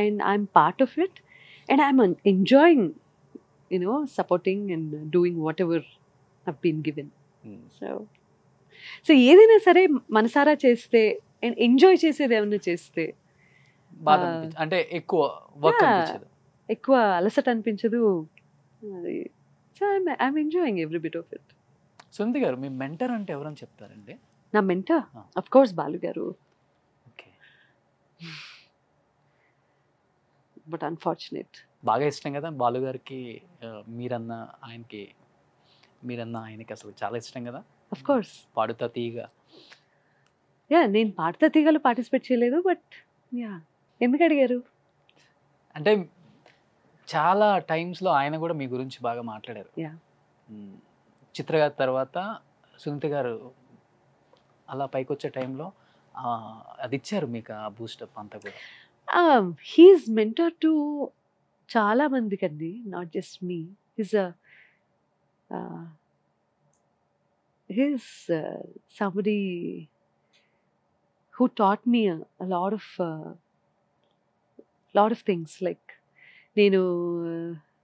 and I'm part of it and I'm enjoying supporting and doing whatever have been given. So ఏదైనా సరే మనసారా చేస్తే అండ్ ఎంజాయ్ చేసేది ఏమైనా చేస్తే బాధ అంటే ఎక్కువ వర్క్ అనిపించదు, ఎక్కువ అలసట అనిపించదు. So I'm enjoying every bit of it. Sunitha గారు, మీ మెంటర్ అంటే ఎవరని చెప్తారండి? నా మెంటర్ ఆఫ్ కోర్స్ బాలు గారు. ఓకే. But unfortunate. బాగా ఇష్టం కదా బాలు గారికి? మీరన్నా ఆయనకి అసలు చాలా ఇష్టం కదా? Of course. పాడుతా తీగ. యా, నేను పాడుతా తీగలో పార్టిసిపేట్ చేయలేదు, బట్ యా, ఎందుకు అడిగారు? అంటే చాలా టైమ్స్లో ఆయన కూడా మీ గురించి బాగా మాట్లాడారు. యా. చిత్ర గారి తర్వాత సునీత గారు అలా పైకి వచ్చే టైంలో అది ఇచ్చారు మీకు, ఆ బూస్టప్ అంతా కూడా. హీఈస్ మెంటర్ టు చాలా మందికి అండి, not just me. He's somebody who taught me a lot of things. Like, nenu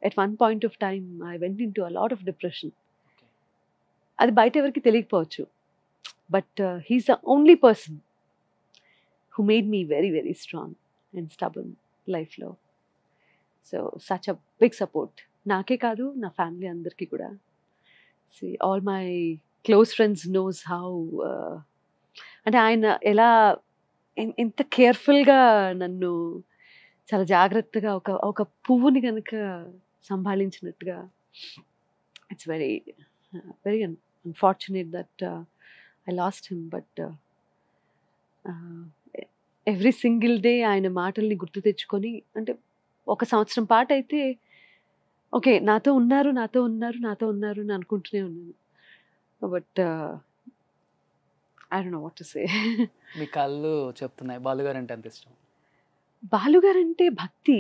at one point of time I went into a lot of depression. Adi bayata evariki teliyకపోవచ్చు, but he's the only person who made me very, very strong and stubborn life lo. So such a big support. నాకే కాదు, నా family అందరికీ కూడా. See, all my close friends knows how అంటే ఆయన ఎలా ఎంత కేర్ఫుల్గా నన్ను చాలా జాగ్రత్తగా ఒక పువ్వుని కనుక సంభాళించినట్టుగా. It's very very unfortunate that I lost him, but every single day ఆయన మాటల్ని గుర్తు తెచ్చుకొని, అంటే ఒక సంవత్సరం పాటు అయితే ఓకే, నాతో ఉన్నారు అని అనుకుంటూనే ఉన్నాను. But I don't know what to say. మీ కళ్ళు చెప్తున్నాయి బాలుగారు అంటే అంత ఇష్టం. బాలుగారు అంటే భక్తి,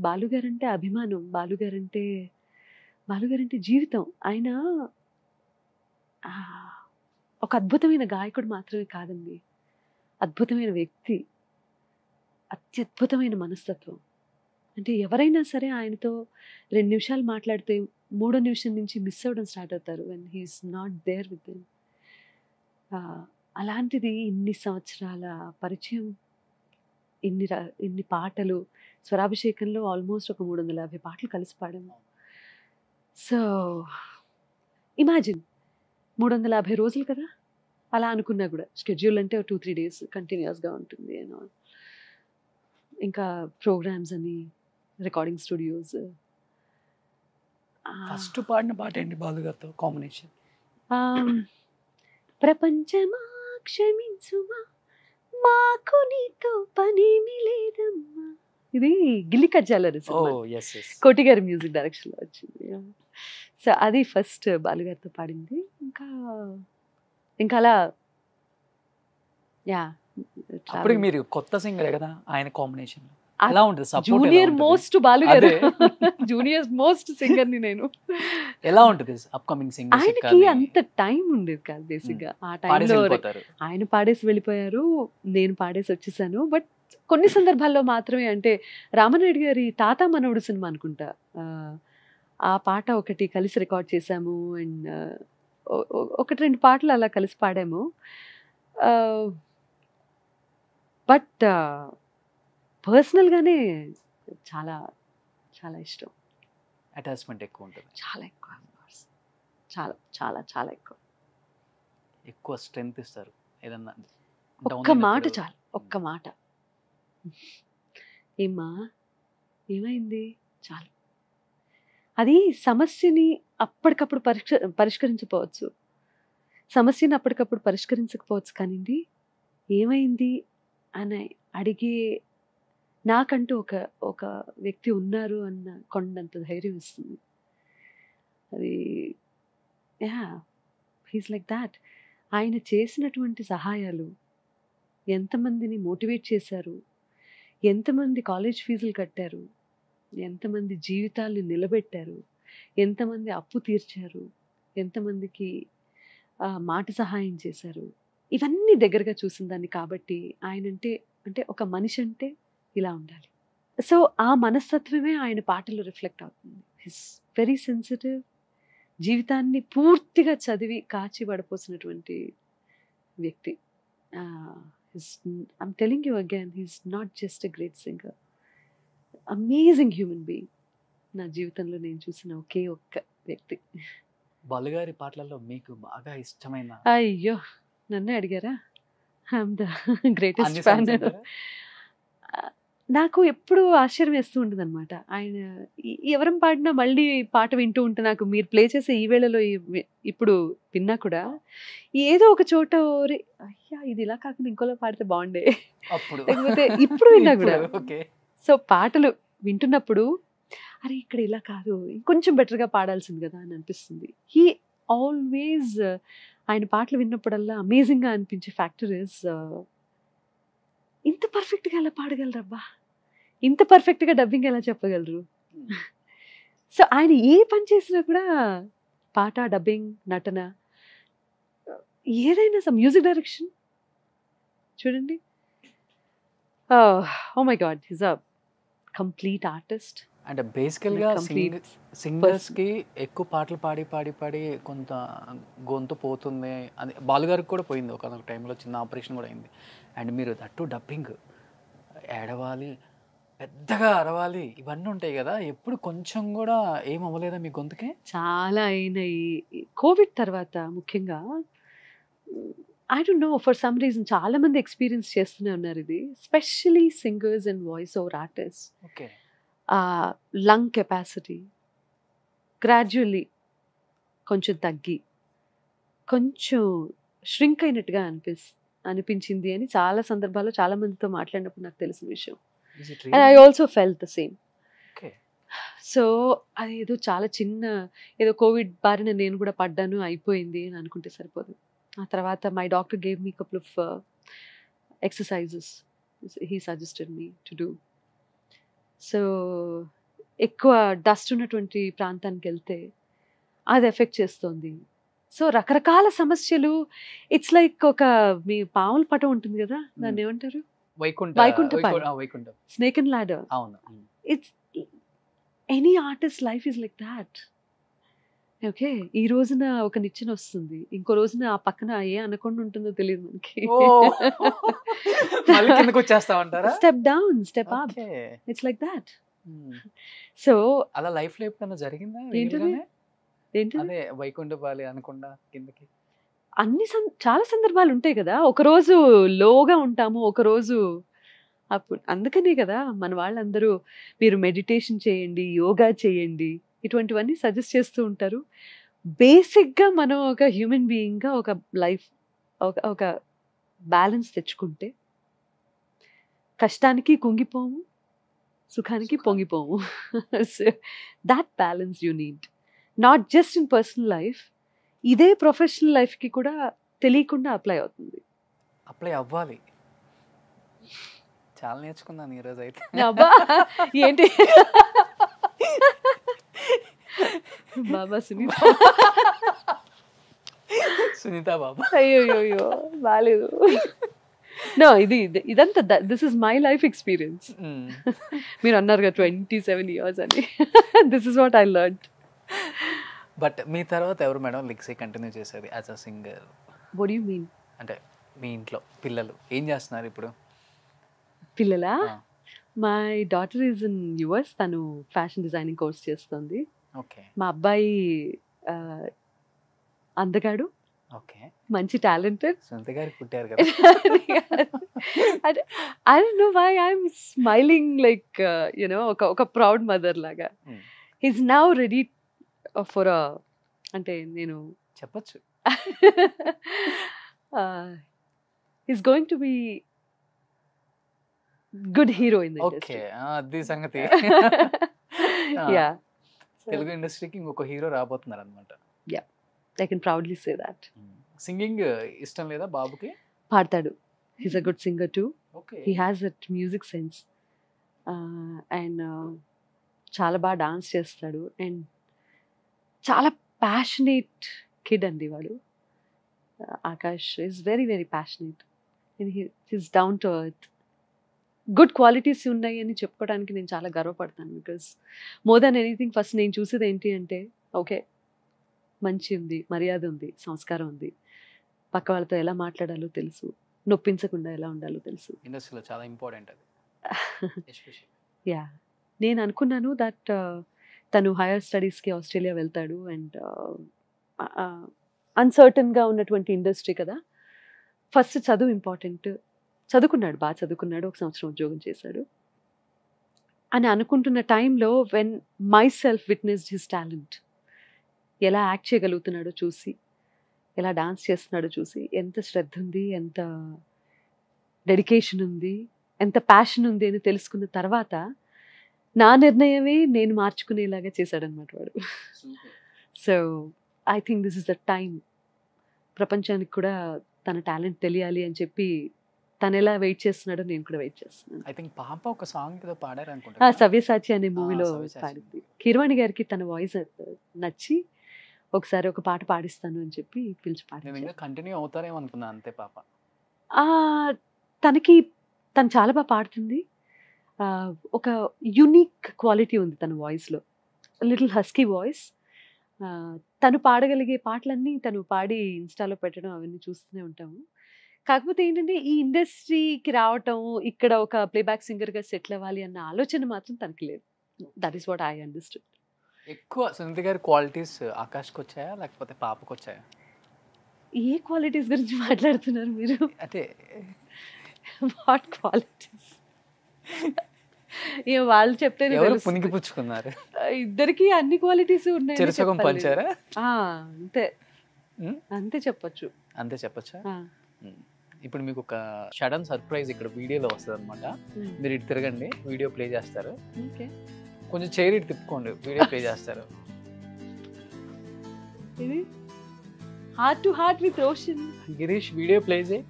బాలుగారు అంటే అభిమానం, బాలుగారు అంటే జీవితం. ఆయన ఒక అద్భుతమైన గాయకుడు మాత్రమే కాదండి, అద్భుతమైన వ్యక్తి, అత్యద్భుతమైన మనస్తత్వం. అంటే ఎవరైనా సరే ఆయనతో 2 నిమిషాలు మాట్లాడితే 3వ నిమిషం నుంచి మిస్ అవ్వడం స్టార్ట్ అవుతారు when he is not there with them. అలాంటిది ఇన్ని సంవత్సరాల పరిచయం, ఇన్ని పాటలు, స్వరాభిషేకంలో ఆల్మోస్ట్ ఒక 350 పాటలు కలిసి పాడాము. సో ఇమాజిన్ 350 రోజులు కదా, అలా అనుకున్నా కూడా షెడ్యూల్ అంటే 2-3 డేస్ కంటిన్యూస్గా ఉంటుంది. ఇంకా ప్రోగ్రామ్స్ అని, రికార్డింగ్ స్టూడియోస్. ఫస్ట్ పాడిన పాట ఏంటి బాలుగారితో కాంబినేషన్? ప్రపంచమా క్షమించుమా, మాకు నీతో పనేమి లేదమ్మా. ఇది గిల్లి కజ్జాలరు సినిమా, కోటి గారి మ్యూజిక్ డైరెక్షన్లో వచ్చింది. సో అది ఫస్ట్ బాలుగారితో పాడింది. ఇంకా అలా యా. అప్పుడు మీరు కొత్త సింగరే కదా, ఆయన కాంబినేషన్ ఎలా ఉంటుంది? జూనియర్ మోస్ట్ బాలుగారు, జూనియర్ మోస్ట్ సింగర్ ని నేను. ఎలా ఉంటుంది అప్కమింగ్ సింగర్? ఆయనకి అంత టైం ఉండేది కాదు బేసిక్గా. ఆ టైంలో ఆయన పాడేసి వెళ్ళిపోయారు, నేను పాడేసి వచ్చేసాను. బట్ కొన్ని సందర్భాల్లో మాత్రమే, అంటే రామనాయుడు గారి తాత మనవడు సినిమా అనుకుంటా, ఆ పాట ఒకటి కలిసి రికార్డ్ చేశాము. అండ్ 1-2 పాటలు అలా కలిసి పాడాము. బట్ పర్సనల్గానే చాలా చాలా ఇష్టం. అటాచ్మెంట్ ఎక్కువ ఉంటుంది, చాలా ఎక్కువ, చాలా చాలా చాలా ఎక్కువ. ఎక్కువ స్ట్రెంగ్త్ ఇస్తారు ఏదన్నా ఒక్క మాట చాలు, ఒక్క మాట, ఏమ్మా ఏమైంది చాలు. అది సమస్యని అప్పటికప్పుడు పరిష్కరించకపోవచ్చు, సమస్యని అప్పటికప్పుడు పరిష్కరించకపోవచ్చు, కానీ ఏమైంది అని అడిగే నాకంటూ ఒక ఒక వ్యక్తి ఉన్నారు అన్న కొండంత ధైర్యం ఇస్తుంది. అది యా, హీస్ లైక్ దాట్. ఆయన చేసినటువంటి సహాయాలు ఎంతమందిని మోటివేట్ చేశారు, ఎంతమంది కాలేజ్ ఫీజులు కట్టారు, ఎంతమంది జీవితాల్ని నిలబెట్టారు, ఎంతమంది అప్పు తీర్చారు, ఎంతమందికి మాట సహాయం చేశారు, ఇవన్నీ దగ్గరగా చూసిన దాన్ని. కాబట్టి ఆయన అంటే ఒక మనిషి అంటే ఇలా ఉండాలి. సో ఆ మనస్తత్వమే ఆయన పాటలు రిఫ్లెక్ట్ అవుతుంది. హిస్ వెరీ సెన్సిటివ్, జీవితాన్ని పూర్తిగా చదివి కాచి పడిపోసినటువంటి వ్యక్తి. I'm telling you again, he's not just a great singer, amazing human being. నా జీవితంలో నేను చూసిన ఒకే ఒక్క వ్యక్తి. బాలుగారి పాటలలో మీకు బాగా ఇష్టమైన? అయ్యో, నన్నే అడిగారా? I'm the greatest fan. నాకు ఎప్పుడు ఆశ్చర్యం వేస్తూ ఉంటుంది అనమాట. ఆయన ఎవరం పాడినా మళ్ళీ పాట వింటూ ఉంటే, నాకు మీరు ప్లే చేసే ఈ వేళలో ఇప్పుడు విన్నా కూడా ఏదో ఒక చోట అయ్యా ఇది ఇలా కాకుండా ఇంకోలా పాడితే బాగుండే, లేకపోతే ఇప్పుడు విన్నా కూడా. సో పాటలు వింటున్నప్పుడు అరే ఇక్కడ ఇలా కాదు, ఇంకొంచెం బెటర్గా పాడాల్సింది కదా అని అనిపిస్తుంది. హీ ఆల్వేస్, ఆయన పాటలు విన్నప్పుడల్లా అమేజింగ్గా అనిపించే ఫ్యాక్టర్ ఇస్, ఇంత పర్ఫెక్ట్గా ఎలా పాడగలరబ్బా, ఇంత పర్ఫెక్ట్గా డబ్బింగ్ ఎలా చెప్పగలరు. సో ఆయన ఏ పని చేసినా కూడా, పాట, డబ్బింగ్, నటన, ఏదైనా మ్యూజిక్ డైరెక్షన్ చూడండి. Oh my god, his a complete artist. అంటే బేసికల్గా సింగర్స్కి ఎక్కువ పాటలు పాడి పాడి పాడి కొంత గొంతు పోతుంది అని బాలుగారికి కూడా పోయింది ఒక టైంలో, చిన్న ఆపరేషన్ కూడా అయింది. అండ్ మీరు దట్టు డబ్బింగ్, ఏడవాలి, పెద్దగా అరవాలి, ఇవన్నీ ఉంటాయి కదా, ఎప్పుడు కొంచెం కూడా ఏం అవ్వలేదా మీ గొంతుకే? చాలా అయినాయి. కోవిడ్ తర్వాత ముఖ్యంగా, I don't no, for some reason చాలా మంది ఎక్స్పీరియన్స్ చేస్తూనే ఉన్నారు ఇది, especially singers and voice over artist. Okay. Lung capacity gradually కొంచెం తగ్గి కొంచెం ష్రింక్ అయినట్టుగా అనిపించింది అని చాలా సందర్భాల్లో చాలా మందితో మాట్లాడినప్పుడు నాకు తెలిసిన విషయం. And I also felt the same. So అది ఏదో చాలా చిన్న, ఏదో కోవిడ్ బారిన నేను కూడా పడ్డాను, అయిపోయింది అని అనుకుంటే సరిపోదు. ఆ తర్వాత my doctor gave me couple of exercises he suggested me to do. So ఎక్కువ డస్ట్ ఉన్నటువంటి ప్రాంతానికి వెళ్తే అది ఎఫెక్ట్ చేస్తుంది. సో రకరకాల సమస్యలు, ఇట్స్ లైక్ ఒక మీ పాముల పటం ఉంటుంది కదా, దాన్ని ఏమంటారు, Vaikuntham, snake and ladder. It's any artist life is like that. Okay, ఈ రోజున ఒక నిచ్చెన వస్తుంది, ఇంకో రోజున ఆ పక్కన ఏ అనకుండా ఉంటుందో తెలియదు మనకి. Step down, step up, it's like that. So అలా లైఫ్ లో ఎప్పుడైనా జరిగిందా? ఏంటది వైకుంఠపాలి అనకుండా కిందకి అన్ని చాలా సందర్భాలు ఉంటాయి కదా. ఒక రోజు లోగా ఉంటాము, ఒక రోజు అప్పుడు. అందుకనే కదా మన వాళ్ళందరూ మీరు మెడిటేషన్ చేయండి, యోగా చేయండి, ఇటువంటివన్నీ సజెస్ట్ చేస్తూ ఉంటారు. బేసిక్గా మనం ఒక హ్యూమన్ బీయింగ్గా ఒక లైఫ్, ఒక బ్యాలెన్స్ తెచ్చుకుంటే కష్టానికి కుంగిపోము, సుఖానికి పొంగిపోము. That balance you need, not just in personal life, ఇదే ప్రొఫెషనల్ లైఫ్కి కూడా తెలియకుండా అప్లై అవుతుంది. అప్లై అవ్వాలి. చాలా నేర్చుకున్నాను ఈరోజు అయితే. ఏంటి బాబా సునీత బాబా, అయ్యో బాలేదు. నో, ఇదంతా this is my life experience. మీరు అన్నారుగా 27 years అని, this is what I learned. బట్ మీ తర్వాత ఎవరు మేడం లిక్సీ కంటిన్యూ చేసేది as a singer? What you mean? అంటే మీ ఇంట్లో పిల్లలు ఏం చేస్తున్నారు ఇప్పుడు? పిల్లలా? My daughter is in US, తను ఫ్యాషన్ డిజైనింగ్ కోర్స్ చేస్తుంది. ఓకే మా అబ్బాయి అందగాడు, ఓకే మంచి టాలెంటెడ్. సునీత గారికి పుట్టారు కదా. I don't know why I'm smiling like ఒక ప్రౌడ్ మదర్ లాగా. He's now ready for a అంటే నేను చెప్పొచ్చు. he's going to be good hero in the okay industry. అది సంగతి. Yeah. తెలుగు ఇండస్ట్రీకి ఇంకొక హీరో రాబోతున్నారు అనమాట. I can proudly say that. Singing ఇష్టం లేదా బాబుకి? పాడతాడు. He's a good singer too. Okay He has that music sense. And చాలా బాగా డాన్స్ చేస్తాడు అండ్ చాలా ప్యాషనేట్ కిడ్ అండి వాడు. Akash is very very passionate and he's down to earth. Good qualities ఉన్నాయి అని చెప్పుకోవడానికి నేను చాలా గర్వపడతాను. Because more than anything first నేను చూసేది ఏంటి అంటే ఓకే మంచి ఉంది, మర్యాద ఉంది, సంస్కారం ఉంది, పక్క వాళ్ళతో ఎలా మాట్లాడాలో తెలుసు, నొప్పించకుండా ఎలా ఉండాలో తెలుసు. ఇండస్ట్రీలో చాలా ఇంపార్టెంట్ అది. యా నేను అనుకున్నాను దట్ తను హైయర్ స్టడీస్కి ఆస్ట్రేలియా వెళ్తాడు అండ్ అన్సర్టన్గా ఉన్నటువంటి ఇండస్ట్రీ కదా, ఫస్ట్ చదువు ఇంపార్టెంట్, చదువుకున్నాడు, బాగా చదువుకున్నాడు, 1 సంవత్సరం ఉద్యోగం చేశాడు అని అనుకుంటున్న టైంలో when my self witnessed his talent, ఎలా యాక్ట్ చేయగలుగుతున్నాడో చూసి, ఎలా డాన్స్ చేస్తున్నాడో చూసి, ఎంత శ్రద్ధ ఉంది, ఎంత డెడికేషన్ ఉంది, ఎంత ప్యాషన్ ఉంది అని తెలుసుకున్న తర్వాత నా నిర్ణయమే నేను మార్చుకునేలాగా చేశాడనమాట వాడు. So I think this is the time. ప్రపంచానికి కూడా తన టాలెంట్ తెలియాలి అని చెప్పి తను ఎలా వెయిట్ చేస్తున్నాడో నేను కూడా వెయిట్ చేస్తున్నాను. ఐ థింక్ పాప ఒక సాంగ్ ఏదో పాడారు అనుకుంటా. సవ్యసాచి అనే మూవీలో సవ్యసాచి. పాడింది. కీరవాణి గారికి తన వాయిస్ నచ్చి ఒకసారి ఒక పాట పాడిస్తాను అని చెప్పి పిలిచి నేను పాడించారు. ఇంకా కంటిన్యూ అవుతారేమో అనుకున్నా అంతే పాప. తను చాలా బాగా పాడుతుంది. ఒక యునిక్ క్వాలిటీ ఉంది తన వాయిస్లో, లిటిల్ హస్కీ వాయిస్. తను పాడగలిగే పాటలన్నీ తను పాడి ఇన్స్టాలో పెట్టడం అవన్నీ చూస్తూనే ఉంటాము. కాకపోతే ఏంటంటే ఈ ఇండస్ట్రీకి రావటం, ఇక్కడ ఒక ప్లేబ్యాక్ సింగర్గా సెటిల్ అవ్వాలి అన్న ఆలోచన మాత్రం తనకి లేదు. That is what I understood. ఎక్కువ సునీత గారి క్వాలిటీస్ ఆకాష్కి వచ్చాయా లేకపోతే పాపకు వచ్చాయా? ఏ క్వాలిటీస్ గురించి మాట్లాడుతున్నారు మీరు? అంటే వాట్ క్వాలిటీస్? వాళ్ళు చెప్తే ఎవరు పునికి పుచ్చుకున్నారు? ఇద్దరికి అన్ని క్వాలిటీస్ ఉన్నాయి. చెరుసగం పంచారా? అంతే అంతే చెప్పొచ్చు. అంతే చెప్పచ్చా? ఇప్పుడు మీకు ఒక సడన్ సర్ప్రైజ్ ఇక్కడ వీడియోలో వస్తుంది అనమాట. మీరు ఇటు తిరగండి, వీడియో ప్లే చేస్తారు. ఓకే, కొంచెం చైర్ ఇటు తిప్పుకోండి, వీడియో ప్లే చేస్తారు. ఇది heart to heart with Roshan. Girish video play చేయి.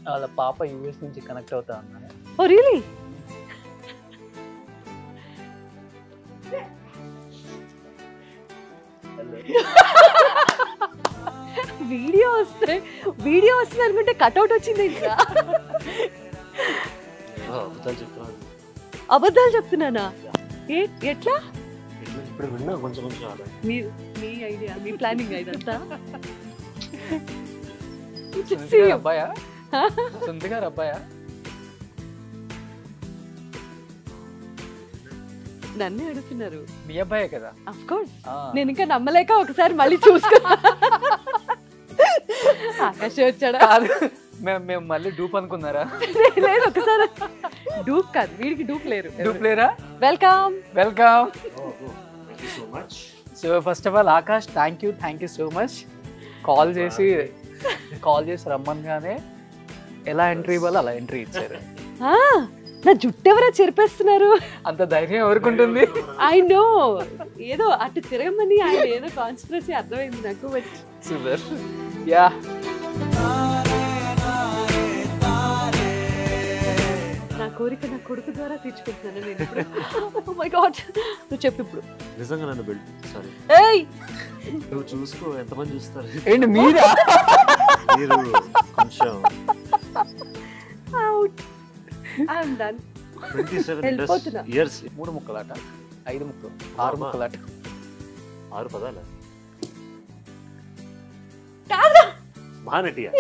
వాళ్ళ పాప యూఎస్ నుంచి కనెక్ట్ అవుతా అన్నాను. Oh really? వీడియో వస్తుంది అనుకుంటే కట్అవుట్ వచ్చింది. ఇంకా అబద్ధాలు చెప్తున్నానా? ఎట్లా? మీ ఐడియా, మీ ప్లానింగ్ ఇదంతా? అబ్బాయా? సునీత గారు అబ్బాయా? నన్నే అడుగుతున్నారు. మీ అబ్బాయే కదా? Of course. నేను ఇంకా నమ్మలేక ఒకసారి మళ్ళీ చూసుకున్నా. ఆకాశ్ వచ్చాడా? మేము మళ్ళీ డూప్ అనుకున్నారా? లేదు, ఒకసారి డూప్ కాదు, వీడికి డూప్ లేరు. డూప్ లేరా? Welcome welcome. So first of all Akash, thank you so much. Call చేసి రమ్మనగానే ఎలా ఎంట్రీ ఇవ్వాలో అలా ఎంట్రీ ఇచ్చారు. నా జుట్టు ఎవరో చెరిపేస్తున్నారు. అంత ధైర్యం ఎవరికుంటుంది? ఐ నో, ఏదో అటు తిరగమని ఆయన ఏదో కాన్స్పిరసీ అర్థమైంది నాకు. సూపర్. యా, నా కోరిక నా కొడుకు ద్వారా తీర్చుకుంటున్నాను నేను ఇప్పుడు. ఓ మై గాడ్, నువ్వు చెప్పు ఇప్పుడు. నిజంగా నన్ను సారీ, ఏయ్ నువ్వు చూసుకో, ఎంతమంది చూస్తారు? ఏంటి మీరా? మీరు కొంచెం అవుట్. I'm done. 27 years 3 ముక్కలాట, 5 ముక్కలు, 6 ముక్కలాట, 6 పదాలు. కాదా మహానటియా?